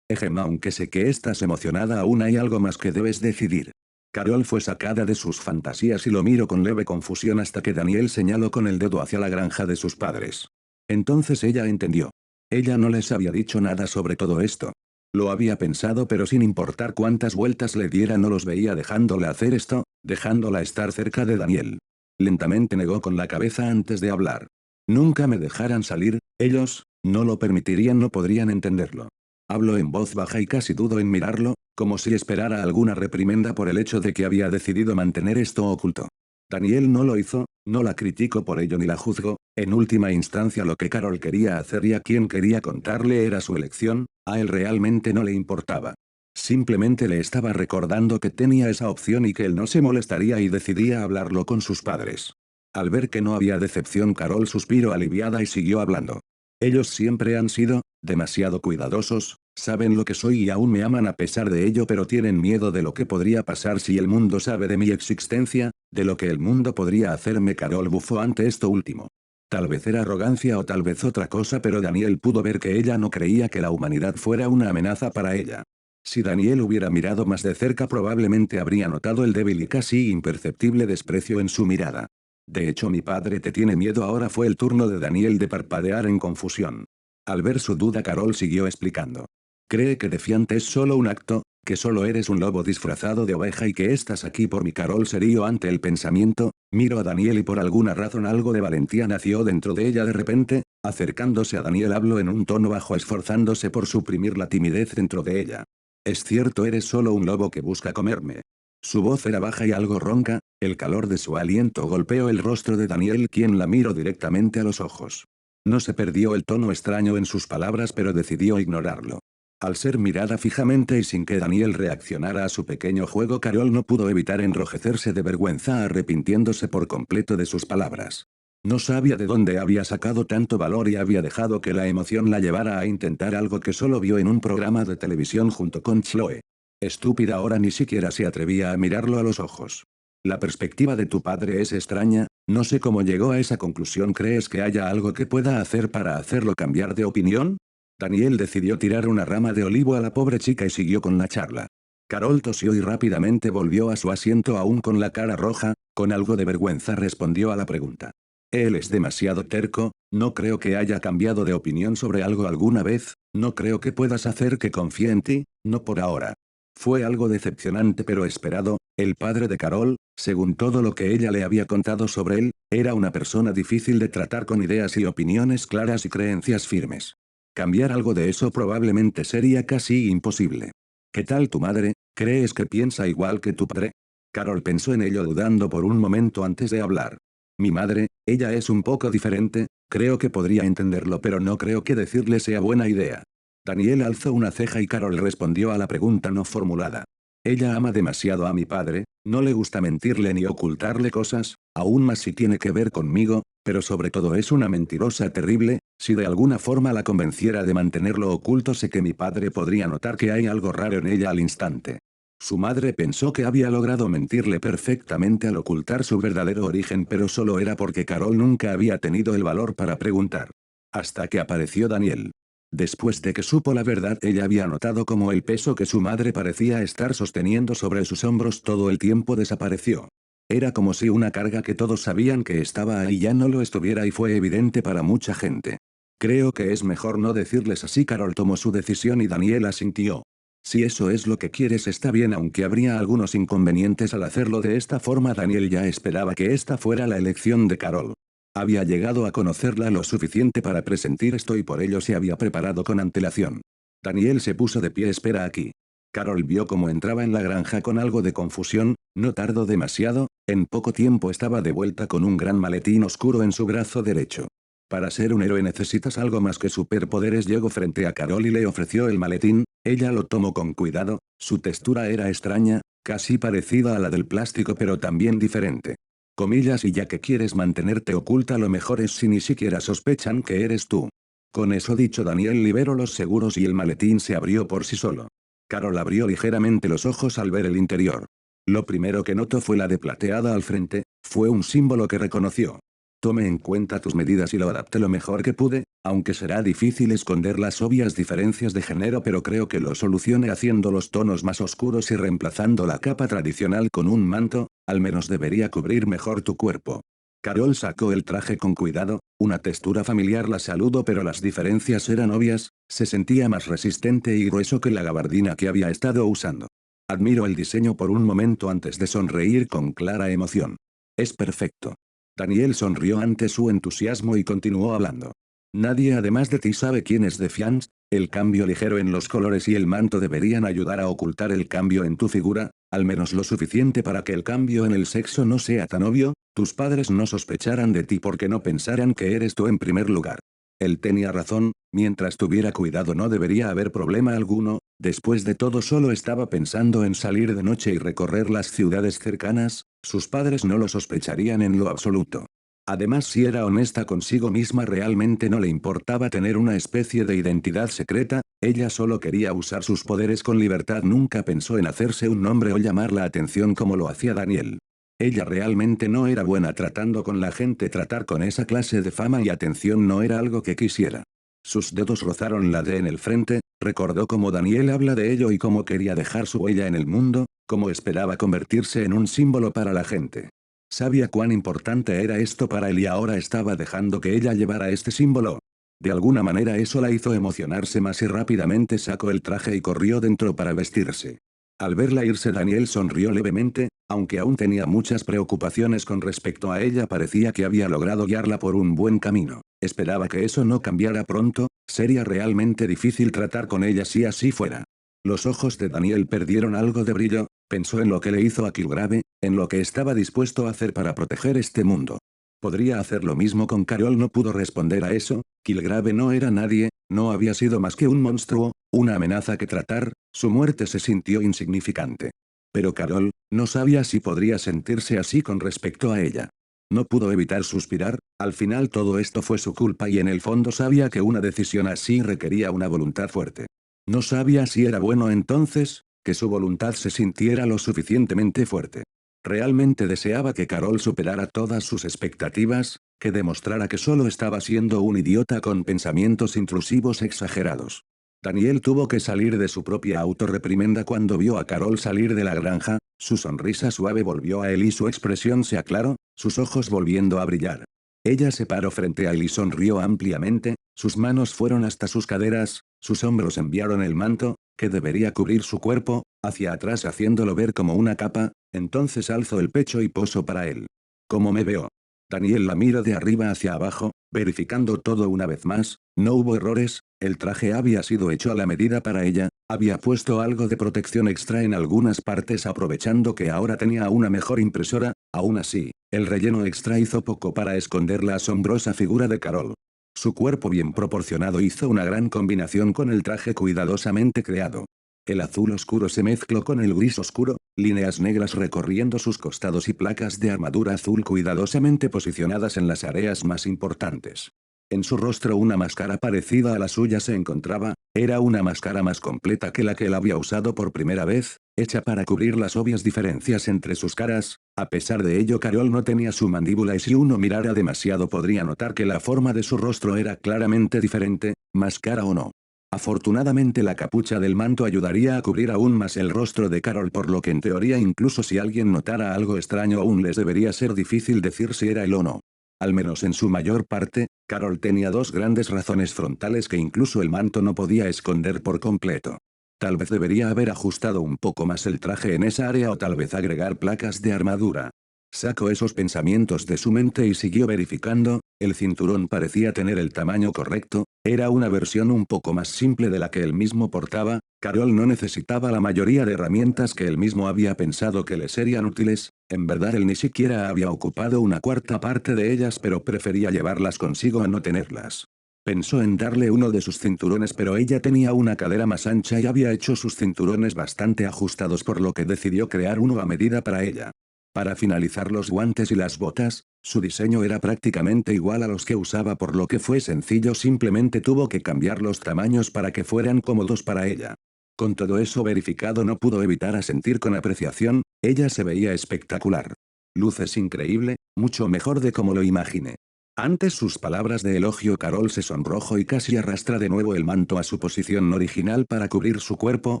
Aunque sé que estás emocionada aún hay algo más que debes decidir. Carol fue sacada de sus fantasías y lo miró con leve confusión hasta que Daniel señaló con el dedo hacia la granja de sus padres. Entonces ella entendió. Ella no les había dicho nada sobre todo esto. Lo había pensado pero sin importar cuántas vueltas le diera no los veía dejándola hacer esto, dejándola estar cerca de Daniel. Lentamente negó con la cabeza antes de hablar. Nunca me dejaran salir, ellos, no lo permitirían no podrían entenderlo. Habló en voz baja y casi dudo en mirarlo, como si esperara alguna reprimenda por el hecho de que había decidido mantener esto oculto. Daniel no lo hizo, no la critico por ello ni la juzgo, en última instancia lo que Carol quería hacer y a quien quería contarle era su elección, a él realmente no le importaba. Simplemente le estaba recordando que tenía esa opción y que él no se molestaría y decidía hablarlo con sus padres. Al ver que no había decepción Carol suspiró aliviada y siguió hablando. Ellos siempre han sido, demasiado cuidadosos, saben lo que soy y aún me aman a pesar de ello pero tienen miedo de lo que podría pasar si el mundo sabe de mi existencia, de lo que el mundo podría hacerme. Carol bufó ante esto último. Tal vez era arrogancia o tal vez otra cosa pero Daniel pudo ver que ella no creía que la humanidad fuera una amenaza para ella. Si Daniel hubiera mirado más de cerca probablemente habría notado el débil y casi imperceptible desprecio en su mirada. De hecho mi padre te tiene miedo ahora fue el turno de Daniel de parpadear en confusión. Al ver su duda Carol siguió explicando. Cree que Defiant es solo un acto, que solo eres un lobo disfrazado de oveja y que estás aquí por mi Carol se rió ante el pensamiento, miró a Daniel y por alguna razón algo de valentía nació dentro de ella de repente, acercándose a Daniel habló en un tono bajo esforzándose por suprimir la timidez dentro de ella. Es cierto eres solo un lobo que busca comerme. Su voz era baja y algo ronca, el calor de su aliento golpeó el rostro de Daniel quien la miró directamente a los ojos. No se perdió el tono extraño en sus palabras pero decidió ignorarlo. Al ser mirada fijamente y sin que Daniel reaccionara a su pequeño juego Carol no pudo evitar enrojecerse de vergüenza arrepintiéndose por completo de sus palabras. No sabía de dónde había sacado tanto valor y había dejado que la emoción la llevara a intentar algo que solo vio en un programa de televisión junto con Chloe. Estúpida ahora ni siquiera se atrevía a mirarlo a los ojos. La perspectiva de tu padre es extraña, no sé cómo llegó a esa conclusión. ¿Crees que haya algo que pueda hacer para hacerlo cambiar de opinión? Daniel decidió tirar una rama de olivo a la pobre chica y siguió con la charla. Carol tosió y rápidamente volvió a su asiento aún con la cara roja, con algo de vergüenza respondió a la pregunta. Él es demasiado terco, no creo que haya cambiado de opinión sobre algo alguna vez, no creo que puedas hacer que confíe en ti, no por ahora. Fue algo decepcionante pero esperado, el padre de Carol, según todo lo que ella le había contado sobre él, era una persona difícil de tratar con ideas y opiniones claras y creencias firmes. Cambiar algo de eso probablemente sería casi imposible. ¿Qué tal tu madre? ¿Crees que piensa igual que tu padre? Carol pensó en ello dudando por un momento antes de hablar. Mi madre, ella es un poco diferente, creo que podría entenderlo pero no creo que decirle sea buena idea. Daniel alzó una ceja y Carol respondió a la pregunta no formulada. Ella ama demasiado a mi padre, no le gusta mentirle ni ocultarle cosas, aún más si tiene que ver conmigo, pero sobre todo es una mentirosa terrible, si de alguna forma la convenciera de mantenerlo oculto sé que mi padre podría notar que hay algo raro en ella al instante. Su madre pensó que había logrado mentirle perfectamente al ocultar su verdadero origen pero solo era porque Carol nunca había tenido el valor para preguntar. Hasta que apareció Daniel. Después de que supo la verdad ella había notado como el peso que su madre parecía estar sosteniendo sobre sus hombros todo el tiempo desapareció. Era como si una carga que todos sabían que estaba ahí ya no lo estuviera y fue evidente para mucha gente. Creo que es mejor no decirles así. Carol tomó su decisión y Daniel asintió. Si eso es lo que quieres está bien aunque habría algunos inconvenientes al hacerlo de esta forma. Daniel ya esperaba que esta fuera la elección de Carol. Había llegado a conocerla lo suficiente para presentir esto y por ello se había preparado con antelación. Daniel se puso de pie. Espera aquí. Carol vio cómo entraba en la granja con algo de confusión, no tardó demasiado, en poco tiempo estaba de vuelta con un gran maletín oscuro en su brazo derecho. Para ser un héroe necesitas algo más que superpoderes. Llegó frente a Carol y le ofreció el maletín, ella lo tomó con cuidado, su textura era extraña, casi parecida a la del plástico pero también diferente. Comillas y ya que quieres mantenerte oculta lo mejor es si ni siquiera sospechan que eres tú. Con eso dicho Daniel liberó los seguros y el maletín se abrió por sí solo. Carol abrió ligeramente los ojos al ver el interior. Lo primero que notó fue la de plateada al frente, fue un símbolo que reconoció. Tomé en cuenta tus medidas y lo adapté lo mejor que pude, aunque será difícil esconder las obvias diferencias de género pero creo que lo solucioné haciendo los tonos más oscuros y reemplazando la capa tradicional con un manto, al menos debería cubrir mejor tu cuerpo. Carol sacó el traje con cuidado, una textura familiar. La saludó pero las diferencias eran obvias, se sentía más resistente y grueso que la gabardina que había estado usando. Admiró el diseño por un momento antes de sonreír con clara emoción. Es perfecto. Daniel sonrió ante su entusiasmo y continuó hablando. Nadie además de ti sabe quién es Defiance, el cambio ligero en los colores y el manto deberían ayudar a ocultar el cambio en tu figura, al menos lo suficiente para que el cambio en el sexo no sea tan obvio, tus padres no sospecharán de ti porque no pensarán que eres tú en primer lugar. Él tenía razón, mientras tuviera cuidado no debería haber problema alguno, después de todo solo estaba pensando en salir de noche y recorrer las ciudades cercanas, sus padres no lo sospecharían en lo absoluto. Además si era honesta consigo misma realmente no le importaba tener una especie de identidad secreta, ella solo quería usar sus poderes con libertad. Nunca pensó en hacerse un nombre o llamar la atención como lo hacía Daniel. Ella realmente no era buena tratando con la gente. Tratar con esa clase de fama y atención no era algo que quisiera. Sus dedos rozaron la D en el frente, recordó cómo Daniel habla de ello y cómo quería dejar su huella en el mundo, cómo esperaba convertirse en un símbolo para la gente. Sabía cuán importante era esto para él y ahora estaba dejando que ella llevara este símbolo. De alguna manera eso la hizo emocionarse más y rápidamente sacó el traje y corrió dentro para vestirse. Al verla irse Daniel sonrió levemente, aunque aún tenía muchas preocupaciones con respecto a ella. Parecía que había logrado guiarla por un buen camino. Esperaba que eso no cambiara pronto, sería realmente difícil tratar con ella si así fuera. Los ojos de Daniel perdieron algo de brillo, pensó en lo que le hizo a Killgrave, en lo que estaba dispuesto a hacer para proteger este mundo. ¿Podría hacer lo mismo con Carol? No pudo responder a eso, Killgrave no era nadie, no había sido más que un monstruo, una amenaza que tratar, su muerte se sintió insignificante. Pero Carol, no sabía si podría sentirse así con respecto a ella. No pudo evitar suspirar, al final todo esto fue su culpa y en el fondo sabía que una decisión así requería una voluntad fuerte. No sabía si era bueno entonces, que su voluntad se sintiera lo suficientemente fuerte. Realmente deseaba que Carol superara todas sus expectativas, que demostrara que solo estaba siendo un idiota con pensamientos intrusivos exagerados. Daniel tuvo que salir de su propia autorreprimenda cuando vio a Carol salir de la granja, su sonrisa suave volvió a él y su expresión se aclaró, sus ojos volviendo a brillar. Ella se paró frente a él y sonrió ampliamente, sus manos fueron hasta sus caderas, sus hombros enviaron el manto, que debería cubrir su cuerpo, hacia atrás haciéndolo ver como una capa, entonces alzó el pecho y posó para él. ¿Cómo me veo? Daniel la miró de arriba hacia abajo, verificando todo una vez más, no hubo errores, el traje había sido hecho a la medida para ella, había puesto algo de protección extra en algunas partes aprovechando que ahora tenía una mejor impresora, aún así, el relleno extra hizo poco para esconder la asombrosa figura de Carol. Su cuerpo bien proporcionado hizo una gran combinación con el traje cuidadosamente creado. El azul oscuro se mezcló con el gris oscuro, líneas negras recorriendo sus costados y placas de armadura azul cuidadosamente posicionadas en las áreas más importantes. En su rostro una máscara parecida a la suya se encontraba, era una máscara más completa que la que él había usado por primera vez, hecha para cubrir las obvias diferencias entre sus caras, a pesar de ello Carol no tenía su mandíbula y si uno mirara demasiado podría notar que la forma de su rostro era claramente diferente, máscara o no. Afortunadamente la capucha del manto ayudaría a cubrir aún más el rostro de Carol por lo que en teoría incluso si alguien notara algo extraño aún les debería ser difícil decir si era él o no. Al menos en su mayor parte, Carol tenía dos grandes razones frontales que incluso el manto no podía esconder por completo. Tal vez debería haber ajustado un poco más el traje en esa área o tal vez agregar placas de armadura. Sacó esos pensamientos de su mente y siguió verificando, el cinturón parecía tener el tamaño correcto, era una versión un poco más simple de la que él mismo portaba, Carol no necesitaba la mayoría de herramientas que él mismo había pensado que le serían útiles, en verdad él ni siquiera había ocupado una cuarta parte de ellas pero prefería llevarlas consigo a no tenerlas. Pensó en darle uno de sus cinturones pero ella tenía una cadera más ancha y había hecho sus cinturones bastante ajustados por lo que decidió crear uno a medida para ella. Para finalizar los guantes y las botas, su diseño era prácticamente igual a los que usaba por lo que fue sencillo simplemente tuvo que cambiar los tamaños para que fueran cómodos para ella. Con todo eso verificado no pudo evitar asentir con apreciación, ella se veía espectacular. Luces increíble, mucho mejor de como lo imaginé. Ante sus palabras de elogio Carol se sonrojó y casi arrastra de nuevo el manto a su posición original para cubrir su cuerpo,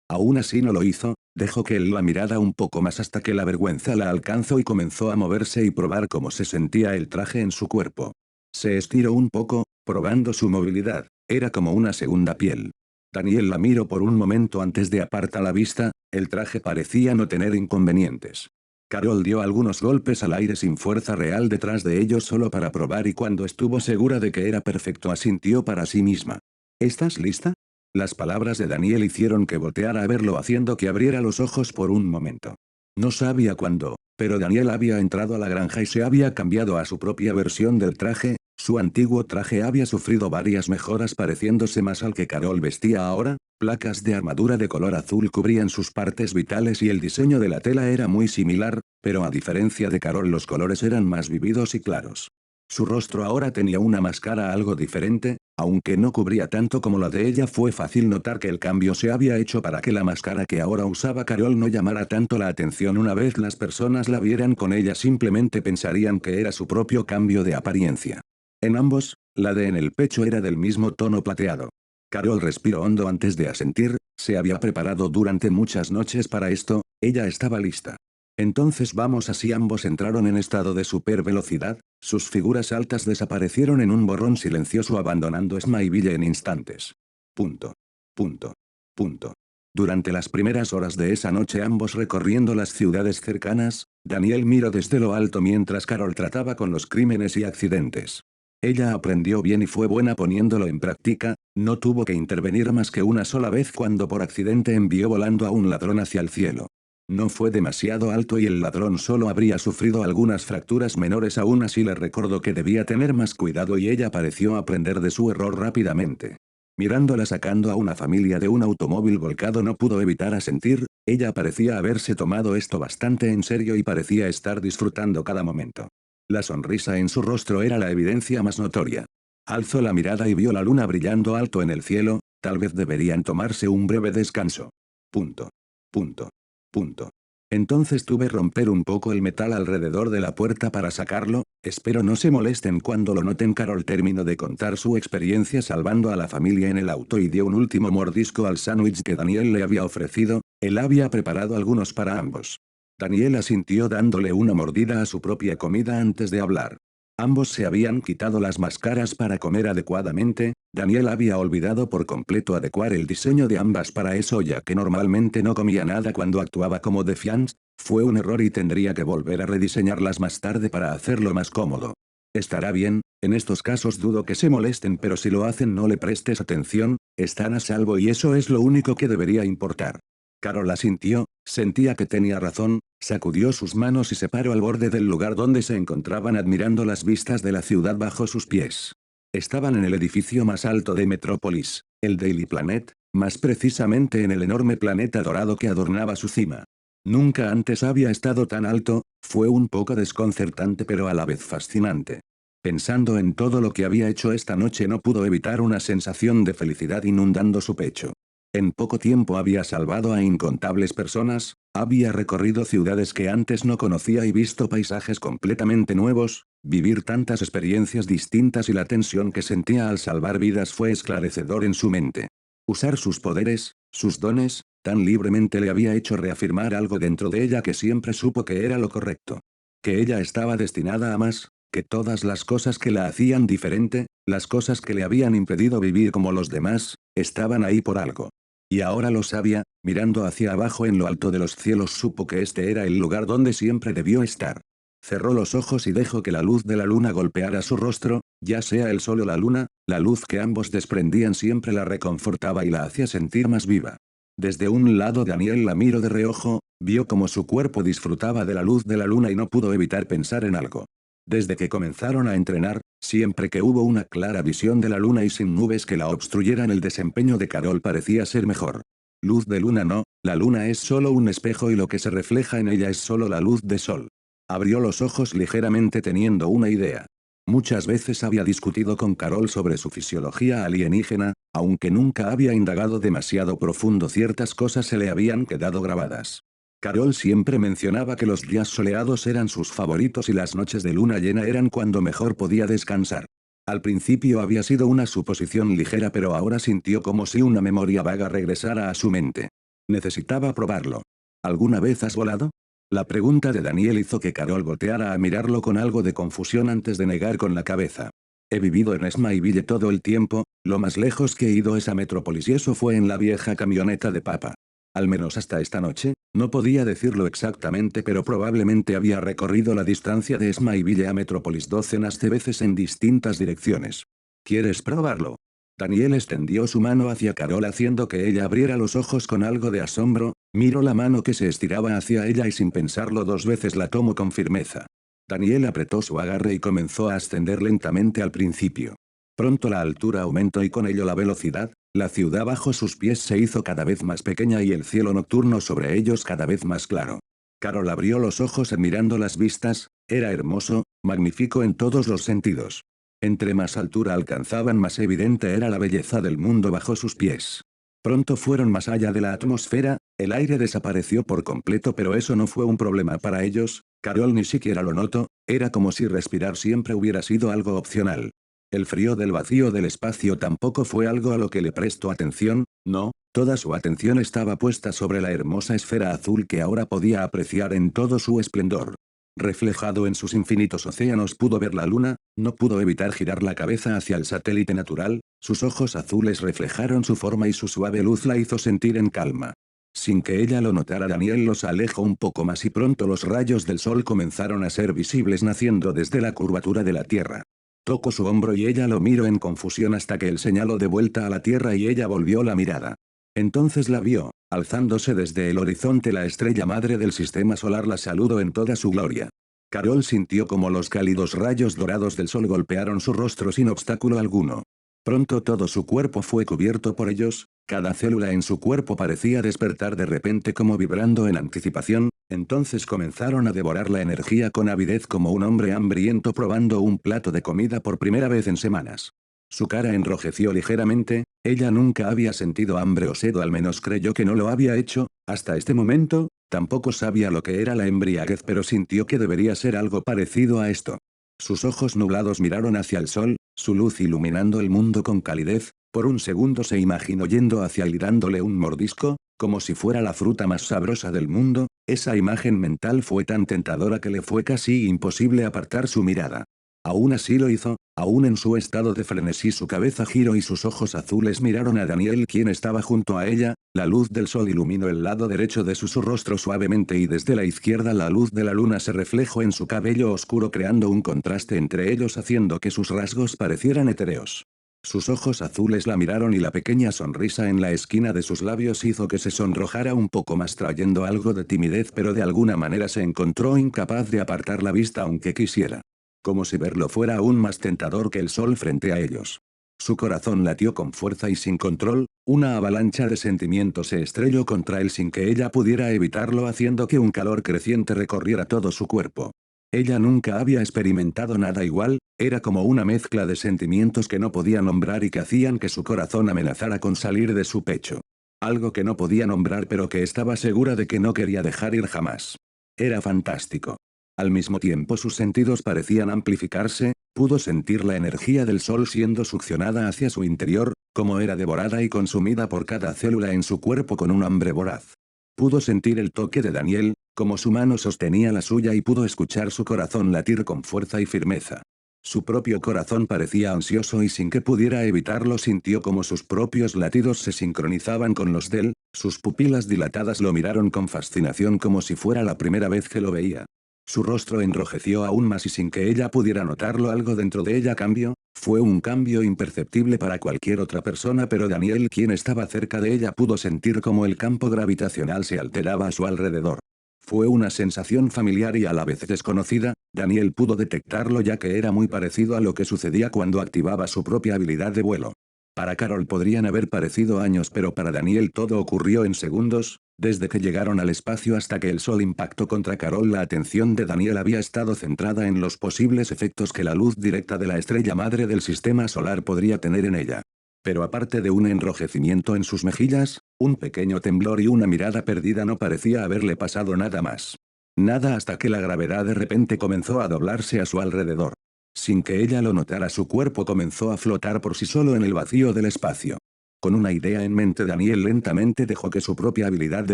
aún así no lo hizo, dejó que él la mirara un poco más hasta que la vergüenza la alcanzó y comenzó a moverse y probar cómo se sentía el traje en su cuerpo. Se estiró un poco, probando su movilidad, era como una segunda piel. Daniel la miró por un momento antes de apartar la vista, el traje parecía no tener inconvenientes. Carol dio algunos golpes al aire sin fuerza real detrás de ellos solo para probar y cuando estuvo segura de que era perfecto asintió para sí misma. ¿Estás lista? Las palabras de Daniel hicieron que volteara a verlo haciendo que abriera los ojos por un momento. No sabía cuándo, pero Daniel había entrado a la granja y se había cambiado a su propia versión del traje, su antiguo traje había sufrido varias mejoras pareciéndose más al que Carol vestía ahora, placas de armadura de color azul cubrían sus partes vitales y el diseño de la tela era muy similar, pero a diferencia de Carol los colores eran más vividos y claros. Su rostro ahora tenía una máscara algo diferente, aunque no cubría tanto como la de ella fue fácil notar que el cambio se había hecho para que la máscara que ahora usaba Carol no llamara tanto la atención una vez las personas la vieran con ella simplemente pensarían que era su propio cambio de apariencia. En ambos, la de en el pecho era del mismo tono plateado. Carol respiró hondo antes de asentir, se había preparado durante muchas noches para esto, ella estaba lista. Entonces vamos así ambos entraron en estado de super velocidad, sus figuras altas desaparecieron en un borrón silencioso abandonando Smyville en instantes. Punto. Punto. Punto. Durante las primeras horas de esa noche ambos recorriendo las ciudades cercanas, Daniel miró desde lo alto mientras Carol trataba con los crímenes y accidentes. Ella aprendió bien y fue buena poniéndolo en práctica, no tuvo que intervenir más que una sola vez cuando por accidente envió volando a un ladrón hacia el cielo. No fue demasiado alto y el ladrón solo habría sufrido algunas fracturas menores aún así le recordó que debía tener más cuidado y ella pareció aprender de su error rápidamente. Mirándola sacando a una familia de un automóvil volcado no pudo evitar asentir, ella parecía haberse tomado esto bastante en serio y parecía estar disfrutando cada momento. La sonrisa en su rostro era la evidencia más notoria. Alzó la mirada y vio la luna brillando alto en el cielo, tal vez deberían tomarse un breve descanso. Punto. Punto. Punto. Entonces tuve romper un poco el metal alrededor de la puerta para sacarlo, espero no se molesten cuando lo noten. Carol terminó de contar su experiencia salvando a la familia en el auto y dio un último mordisco al sándwich que Daniel le había ofrecido, él había preparado algunos para ambos. Daniel asintió dándole una mordida a su propia comida antes de hablar. Ambos se habían quitado las máscaras para comer adecuadamente, Daniel había olvidado por completo adecuar el diseño de ambas para eso ya que normalmente no comía nada cuando actuaba como Defiance, fue un error y tendría que volver a rediseñarlas más tarde para hacerlo más cómodo. Estará bien, en estos casos dudo que se molesten, pero si lo hacen no le prestes atención, están a salvo y eso es lo único que debería importar. Carol asintió, sentía que tenía razón, sacudió sus manos y se paró al borde del lugar donde se encontraban admirando las vistas de la ciudad bajo sus pies. Estaban en el edificio más alto de Metrópolis, el Daily Planet, más precisamente en el enorme planeta dorado que adornaba su cima. Nunca antes había estado tan alto, fue un poco desconcertante pero a la vez fascinante. Pensando en todo lo que había hecho esta noche no pudo evitar una sensación de felicidad inundando su pecho. En poco tiempo había salvado a incontables personas, había recorrido ciudades que antes no conocía y visto paisajes completamente nuevos, vivir tantas experiencias distintas y la tensión que sentía al salvar vidas fue esclarecedor en su mente. Usar sus poderes, sus dones, tan libremente le había hecho reafirmar algo dentro de ella que siempre supo que era lo correcto. Que ella estaba destinada a más, que todas las cosas que la hacían diferente, las cosas que le habían impedido vivir como los demás, estaban ahí por algo. Y ahora lo sabía, mirando hacia abajo en lo alto de los cielos supo que este era el lugar donde siempre debió estar. Cerró los ojos y dejó que la luz de la luna golpeara su rostro, ya sea el sol o la luz que ambos desprendían siempre la reconfortaba y la hacía sentir más viva. Desde un lado Daniel la miró de reojo, vio como su cuerpo disfrutaba de la luz de la luna y no pudo evitar pensar en algo. Desde que comenzaron a entrenar, siempre que hubo una clara visión de la luna y sin nubes que la obstruyeran el desempeño de Carol parecía ser mejor. Luz de luna no, la luna es solo un espejo y lo que se refleja en ella es solo la luz de sol. Abrió los ojos ligeramente teniendo una idea. Muchas veces había discutido con Carol sobre su fisiología alienígena, aunque nunca había indagado demasiado profundo ciertas cosas se le habían quedado grabadas. Carol siempre mencionaba que los días soleados eran sus favoritos y las noches de luna llena eran cuando mejor podía descansar. Al principio había sido una suposición ligera pero ahora sintió como si una memoria vaga regresara a su mente. Necesitaba probarlo. ¿Alguna vez has volado? La pregunta de Daniel hizo que Carol volteara a mirarlo con algo de confusión antes de negar con la cabeza. He vivido en Smallville todo el tiempo, lo más lejos que he ido es a Metrópolis y eso fue en la vieja camioneta de papá. Al menos hasta esta noche, no podía decirlo exactamente pero probablemente había recorrido la distancia de Smallville a Metrópolis docenas de veces en distintas direcciones. ¿Quieres probarlo? Daniel extendió su mano hacia Carol haciendo que ella abriera los ojos con algo de asombro, miró la mano que se estiraba hacia ella y sin pensarlo dos veces la tomó con firmeza. Daniel apretó su agarre y comenzó a ascender lentamente al principio. Pronto la altura aumentó y con ello la velocidad, la ciudad bajo sus pies se hizo cada vez más pequeña y el cielo nocturno sobre ellos cada vez más claro. Carol abrió los ojos admirando las vistas, era hermoso, magnífico en todos los sentidos. Entre más altura alcanzaban más evidente era la belleza del mundo bajo sus pies. Pronto fueron más allá de la atmósfera, el aire desapareció por completo pero eso no fue un problema para ellos, Carol ni siquiera lo notó, era como si respirar siempre hubiera sido algo opcional. El frío del vacío del espacio tampoco fue algo a lo que le prestó atención, no, toda su atención estaba puesta sobre la hermosa esfera azul que ahora podía apreciar en todo su esplendor. Reflejado en sus infinitos océanos pudo ver la luna, no pudo evitar girar la cabeza hacia el satélite natural, sus ojos azules reflejaron su forma y su suave luz la hizo sentir en calma. Sin que ella lo notara Daniel los alejó un poco más y pronto los rayos del sol comenzaron a ser visibles naciendo desde la curvatura de la Tierra. Tocó su hombro y ella lo miró en confusión hasta que él señaló de vuelta a la Tierra y ella volvió la mirada. Entonces la vio, alzándose desde el horizonte la estrella madre del sistema solar la saludó en toda su gloria. Carol sintió como los cálidos rayos dorados del sol golpearon su rostro sin obstáculo alguno. Pronto todo su cuerpo fue cubierto por ellos, cada célula en su cuerpo parecía despertar de repente como vibrando en anticipación, entonces comenzaron a devorar la energía con avidez como un hombre hambriento probando un plato de comida por primera vez en semanas. Su cara enrojeció ligeramente, ella nunca había sentido hambre o sed o al menos creyó que no lo había hecho, hasta este momento, tampoco sabía lo que era la embriaguez pero sintió que debería ser algo parecido a esto. Sus ojos nublados miraron hacia el sol, su luz iluminando el mundo con calidez, por un segundo se imaginó yendo hacia él y dándole un mordisco, como si fuera la fruta más sabrosa del mundo, esa imagen mental fue tan tentadora que le fue casi imposible apartar su mirada. Aún así lo hizo, aún en su estado de frenesí su cabeza giró y sus ojos azules miraron a Daniel quien estaba junto a ella, la luz del sol iluminó el lado derecho de su rostro suavemente y desde la izquierda la luz de la luna se reflejó en su cabello oscuro creando un contraste entre ellos haciendo que sus rasgos parecieran etéreos. Sus ojos azules la miraron y la pequeña sonrisa en la esquina de sus labios hizo que se sonrojara un poco más trayendo algo de timidez pero de alguna manera se encontró incapaz de apartar la vista aunque quisiera. Como si verlo fuera aún más tentador que el sol frente a ellos. Su corazón latió con fuerza y sin control, una avalancha de sentimientos se estrelló contra él sin que ella pudiera evitarlo haciendo que un calor creciente recorriera todo su cuerpo. Ella nunca había experimentado nada igual, era como una mezcla de sentimientos que no podía nombrar y que hacían que su corazón amenazara con salir de su pecho. Algo que no podía nombrar pero que estaba segura de que no quería dejar ir jamás. Era fantástico. Al mismo tiempo sus sentidos parecían amplificarse, pudo sentir la energía del sol siendo succionada hacia su interior, como era devorada y consumida por cada célula en su cuerpo con un hambre voraz. Pudo sentir el toque de Daniel, como su mano sostenía la suya y pudo escuchar su corazón latir con fuerza y firmeza. Su propio corazón parecía ansioso y sin que pudiera evitarlo sintió como sus propios latidos se sincronizaban con los de él, sus pupilas dilatadas lo miraron con fascinación como si fuera la primera vez que lo veía. Su rostro enrojeció aún más y sin que ella pudiera notarlo algo dentro de ella cambió, fue un cambio imperceptible para cualquier otra persona pero Daniel quien estaba cerca de ella pudo sentir como el campo gravitacional se alteraba a su alrededor. Fue una sensación familiar y a la vez desconocida, Daniel pudo detectarlo ya que era muy parecido a lo que sucedía cuando activaba su propia habilidad de vuelo. Para Carol podrían haber parecido años pero para Daniel todo ocurrió en segundos, desde que llegaron al espacio hasta que el sol impactó contra Carol la atención de Daniel había estado centrada en los posibles efectos que la luz directa de la estrella madre del sistema solar podría tener en ella. Pero aparte de un enrojecimiento en sus mejillas, un pequeño temblor y una mirada perdida no parecía haberle pasado nada más. Nada hasta que la gravedad de repente comenzó a doblarse a su alrededor. Sin que ella lo notara su cuerpo comenzó a flotar por sí solo en el vacío del espacio. Con una idea en mente Daniel lentamente dejó que su propia habilidad de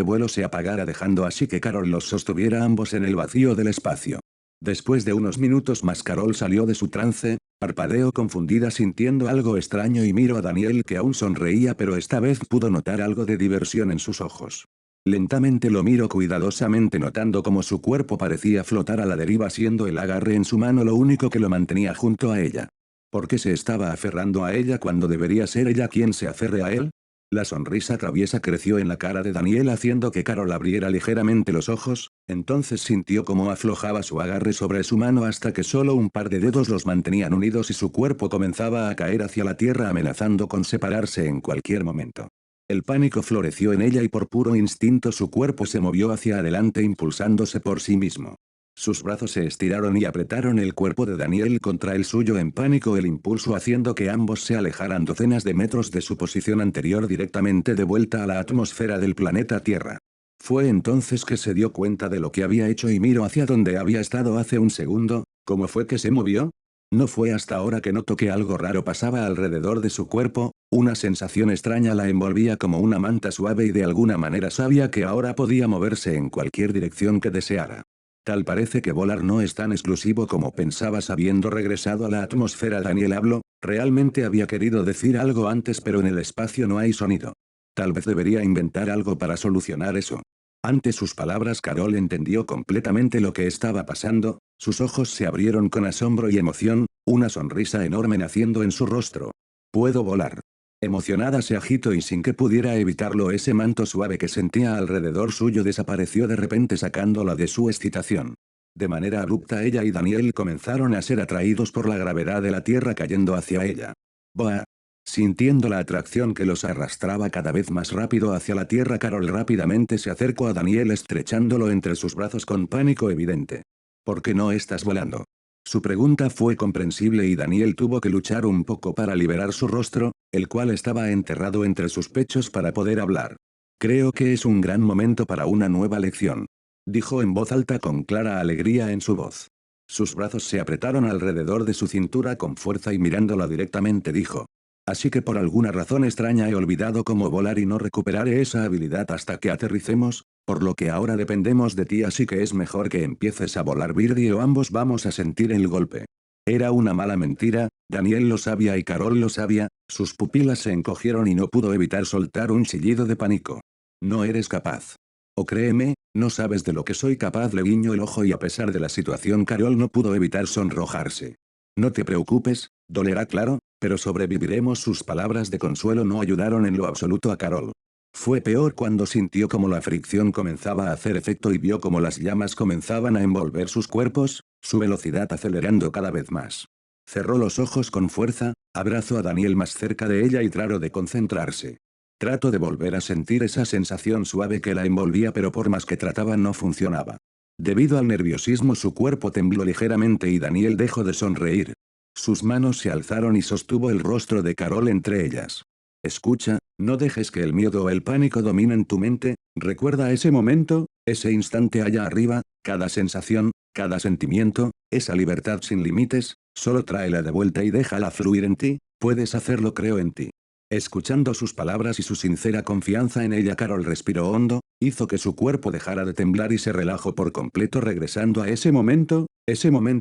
vuelo se apagara dejando así que Carol los sostuviera ambos en el vacío del espacio. Después de unos minutos más Carol salió de su trance, parpadeó confundida sintiendo algo extraño y miró a Daniel que aún sonreía pero esta vez pudo notar algo de diversión en sus ojos. Lentamente lo miró cuidadosamente notando cómo su cuerpo parecía flotar a la deriva siendo el agarre en su mano lo único que lo mantenía junto a ella. ¿Por qué se estaba aferrando a ella cuando debería ser ella quien se aferre a él? La sonrisa traviesa creció en la cara de Daniel haciendo que Carol abriera ligeramente los ojos, entonces sintió cómo aflojaba su agarre sobre su mano hasta que solo un par de dedos los mantenían unidos y su cuerpo comenzaba a caer hacia la tierra amenazando con separarse en cualquier momento. El pánico floreció en ella y por puro instinto su cuerpo se movió hacia adelante impulsándose por sí mismo. Sus brazos se estiraron y apretaron el cuerpo de Daniel contra el suyo en pánico el impulso haciendo que ambos se alejaran docenas de metros de su posición anterior directamente de vuelta a la atmósfera del planeta Tierra. Fue entonces que se dio cuenta de lo que había hecho y miró hacia donde había estado hace un segundo, ¿cómo fue que se movió? No fue hasta ahora que notó que algo raro pasaba alrededor de su cuerpo, una sensación extraña la envolvía como una manta suave y de alguna manera sabía que ahora podía moverse en cualquier dirección que deseara. Tal parece que volar no es tan exclusivo como pensabas habiendo regresado a la atmósfera Daniel habló, realmente había querido decir algo antes pero en el espacio no hay sonido. Tal vez debería inventar algo para solucionar eso. Ante sus palabras Carol entendió completamente lo que estaba pasando, sus ojos se abrieron con asombro y emoción, una sonrisa enorme naciendo en su rostro. Puedo volar. Emocionada se agitó y sin que pudiera evitarlo ese manto suave que sentía alrededor suyo desapareció de repente sacándola de su excitación. De manera abrupta ella y Daniel comenzaron a ser atraídos por la gravedad de la tierra cayendo hacia ella. ¡Boa! Sintiendo la atracción que los arrastraba cada vez más rápido hacia la tierra Carol rápidamente se acercó a Daniel estrechándolo entre sus brazos con pánico evidente. ¿Por qué no estás volando? Su pregunta fue comprensible y Daniel tuvo que luchar un poco para liberar su rostro, el cual estaba enterrado entre sus pechos para poder hablar. Creo que es un gran momento para una nueva lección. Dijo en voz alta con clara alegría en su voz. Sus brazos se apretaron alrededor de su cintura con fuerza y mirándola directamente dijo. Así que por alguna razón extraña he olvidado cómo volar y no recuperaré esa habilidad hasta que aterricemos, por lo que ahora dependemos de ti así que es mejor que empieces a volar Birdie o ambos vamos a sentir el golpe. Era una mala mentira, Daniel lo sabía y Carol lo sabía, sus pupilas se encogieron y no pudo evitar soltar un chillido de pánico. No eres capaz. O créeme, no sabes de lo que soy capaz, le guiñó el ojo y a pesar de la situación Carol no pudo evitar sonrojarse. No te preocupes, dolerá claro, pero sobreviviremos. Sus palabras de consuelo no ayudaron en lo absoluto a Carol. Fue peor cuando sintió como la fricción comenzaba a hacer efecto y vio como las llamas comenzaban a envolver sus cuerpos, su velocidad acelerando cada vez más. Cerró los ojos con fuerza, abrazó a Daniel más cerca de ella y trató de concentrarse. Trató de volver a sentir esa sensación suave que la envolvía, pero por más que trataba no funcionaba. Debido al nerviosismo su cuerpo tembló ligeramente y Daniel dejó de sonreír. Sus manos se alzaron y sostuvo el rostro de Carol entre ellas. Escucha, no dejes que el miedo o el pánico dominen tu mente, recuerda ese momento, ese instante allá arriba, cada sensación, cada sentimiento, esa libertad sin límites, solo tráela de vuelta y déjala fluir en ti, puedes hacerlo, creo en ti. Escuchando sus palabras y su sincera confianza en ella, Carol respiró hondo, hizo que su cuerpo dejara de temblar y se relajó por completo, regresando a ese momento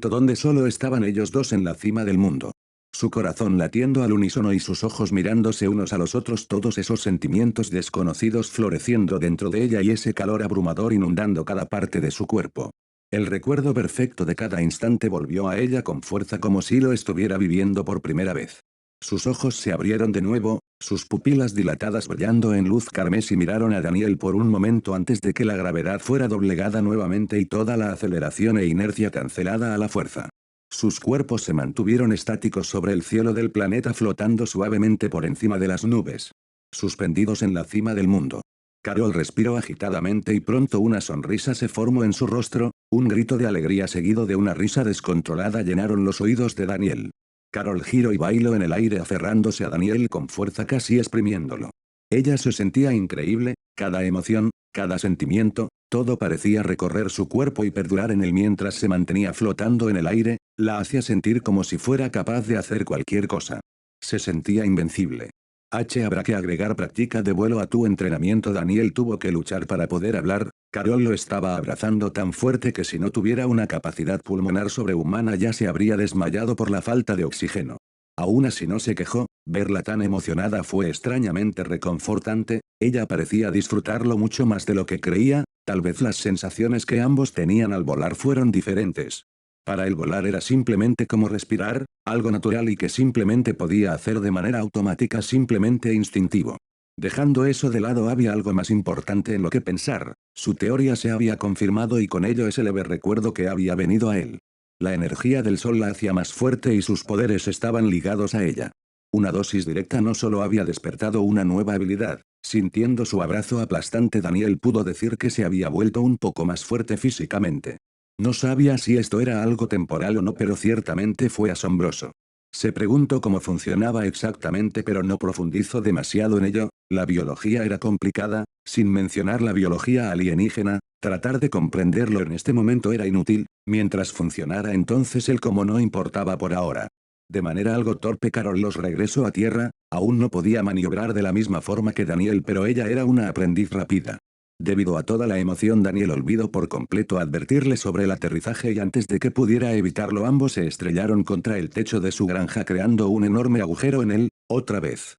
donde solo estaban ellos dos en la cima del mundo. Su corazón latiendo al unísono y sus ojos mirándose unos a los otros, todos esos sentimientos desconocidos floreciendo dentro de ella y ese calor abrumador inundando cada parte de su cuerpo. El recuerdo perfecto de cada instante volvió a ella con fuerza como si lo estuviera viviendo por primera vez. Sus ojos se abrieron de nuevo, sus pupilas dilatadas brillando en luz carmesí miraron a Daniel por un momento antes de que la gravedad fuera doblegada nuevamente y toda la aceleración e inercia cancelada a la fuerza. Sus cuerpos se mantuvieron estáticos sobre el cielo del planeta, flotando suavemente por encima de las nubes. Suspendidos en la cima del mundo. Carol respiró agitadamente y pronto una sonrisa se formó en su rostro, un grito de alegría seguido de una risa descontrolada llenaron los oídos de Daniel. Carol giró y bailó en el aire aferrándose a Daniel con fuerza, casi exprimiéndolo. Ella se sentía increíble, cada emoción, cada sentimiento, todo parecía recorrer su cuerpo y perdurar en él mientras se mantenía flotando en el aire, la hacía sentir como si fuera capaz de hacer cualquier cosa. Se sentía invencible. Habrá que agregar práctica de vuelo a tu entrenamiento. Daniel tuvo que luchar para poder hablar, Carol lo estaba abrazando tan fuerte que si no tuviera una capacidad pulmonar sobrehumana ya se habría desmayado por la falta de oxígeno. Aún así no se quejó, verla tan emocionada fue extrañamente reconfortante, ella parecía disfrutarlo mucho más de lo que creía, tal vez las sensaciones que ambos tenían al volar fueron diferentes. Para él volar era simplemente como respirar, algo natural y que simplemente podía hacer de manera automática, simplemente instintivo. Dejando eso de lado había algo más importante en lo que pensar, su teoría se había confirmado y con ello ese leve recuerdo que había venido a él. La energía del sol la hacía más fuerte y sus poderes estaban ligados a ella. Una dosis directa no solo había despertado una nueva habilidad, sintiendo su abrazo aplastante Daniel pudo decir que se había vuelto un poco más fuerte físicamente. No sabía si esto era algo temporal o no, pero ciertamente fue asombroso. Se preguntó cómo funcionaba exactamente, pero no profundizó demasiado en ello, la biología era complicada, sin mencionar la biología alienígena, tratar de comprenderlo en este momento era inútil, mientras funcionara entonces el cómo no importaba por ahora. De manera algo torpe Carol los regresó a tierra, aún no podía maniobrar de la misma forma que Daniel, pero ella era una aprendiz rápida. Debido a toda la emoción Daniel olvidó por completo advertirle sobre el aterrizaje y antes de que pudiera evitarlo ambos se estrellaron contra el techo de su granja creando un enorme agujero en él, otra vez.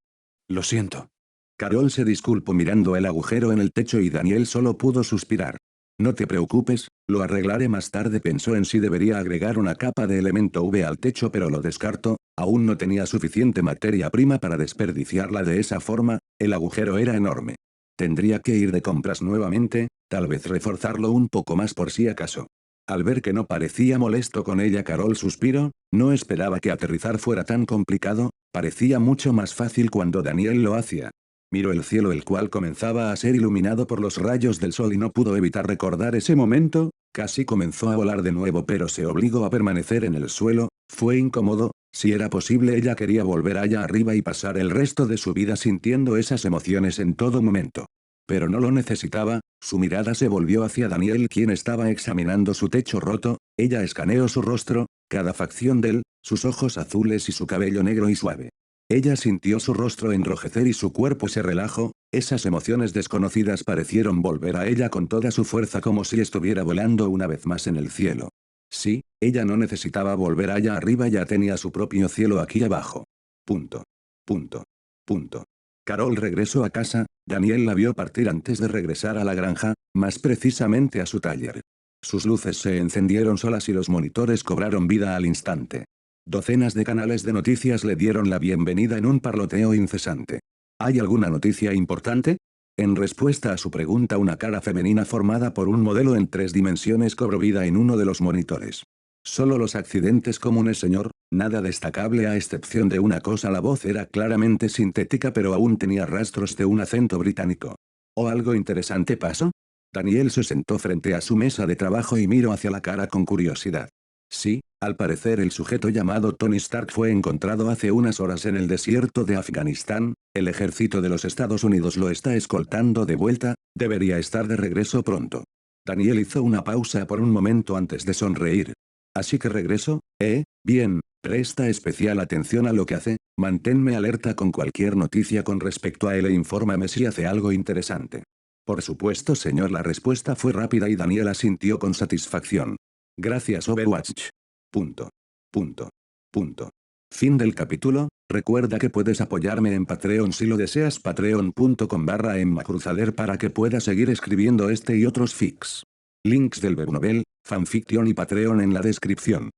Lo siento. Carol se disculpó mirando el agujero en el techo y Daniel solo pudo suspirar. No te preocupes, lo arreglaré más tarde. Pensó en si debería agregar una capa de elemento V al techo, pero lo descartó, aún no tenía suficiente materia prima para desperdiciarla de esa forma, el agujero era enorme. Tendría que ir de compras nuevamente, tal vez reforzarlo un poco más por si acaso. Al ver que no parecía molesto con ella, Carol suspiró, no esperaba que aterrizar fuera tan complicado, parecía mucho más fácil cuando Daniel lo hacía. Miró el cielo, el cual comenzaba a ser iluminado por los rayos del sol y no pudo evitar recordar ese momento, casi comenzó a volar de nuevo pero se obligó a permanecer en el suelo, fue incómodo, si era posible ella quería volver allá arriba y pasar el resto de su vida sintiendo esas emociones en todo momento. Pero no lo necesitaba, su mirada se volvió hacia Daniel quien estaba examinando su techo roto, ella escaneó su rostro, cada facción de él, sus ojos azules y su cabello negro y suave. Ella sintió su rostro enrojecer y su cuerpo se relajó, esas emociones desconocidas parecieron volver a ella con toda su fuerza como si estuviera volando una vez más en el cielo. Sí, Ella no necesitaba volver allá arriba, ya tenía su propio cielo aquí abajo. Punto. Punto. Punto. Carol regresó a casa. Daniel la vio partir antes de regresar a la granja, más precisamente a su taller. Sus luces se encendieron solas y los monitores cobraron vida al instante. Docenas de canales de noticias le dieron la bienvenida en un parloteo incesante. ¿Hay alguna noticia importante? En respuesta a su pregunta, una cara femenina formada por un modelo en 3 dimensiones cobró vida en uno de los monitores. Solo los accidentes comunes, señor, nada destacable a excepción de una cosa. La voz era claramente sintética, pero aún tenía rastros de un acento británico. ¿O algo interesante pasó? Daniel se sentó frente a su mesa de trabajo y miró hacia la cara con curiosidad. Sí, al parecer el sujeto llamado Tony Stark fue encontrado hace unas horas en el desierto de Afganistán. El ejército de los Estados Unidos lo está escoltando de vuelta, debería estar de regreso pronto. Daniel hizo una pausa por un momento antes de sonreír. Así que regreso, bien, presta especial atención a lo que hace, manténme alerta con cualquier noticia con respecto a él e infórmame si hace algo interesante. Por supuesto, señor. La respuesta fue rápida y Daniel asintió con satisfacción. Gracias, Overwatch. Punto. Punto. Punto. Fin del capítulo. Recuerda que puedes apoyarme en Patreon si lo deseas, patreon.com/emmacruzader, para que pueda seguir escribiendo este y otros fics. Links del webnovel, fanfiction y Patreon en la descripción.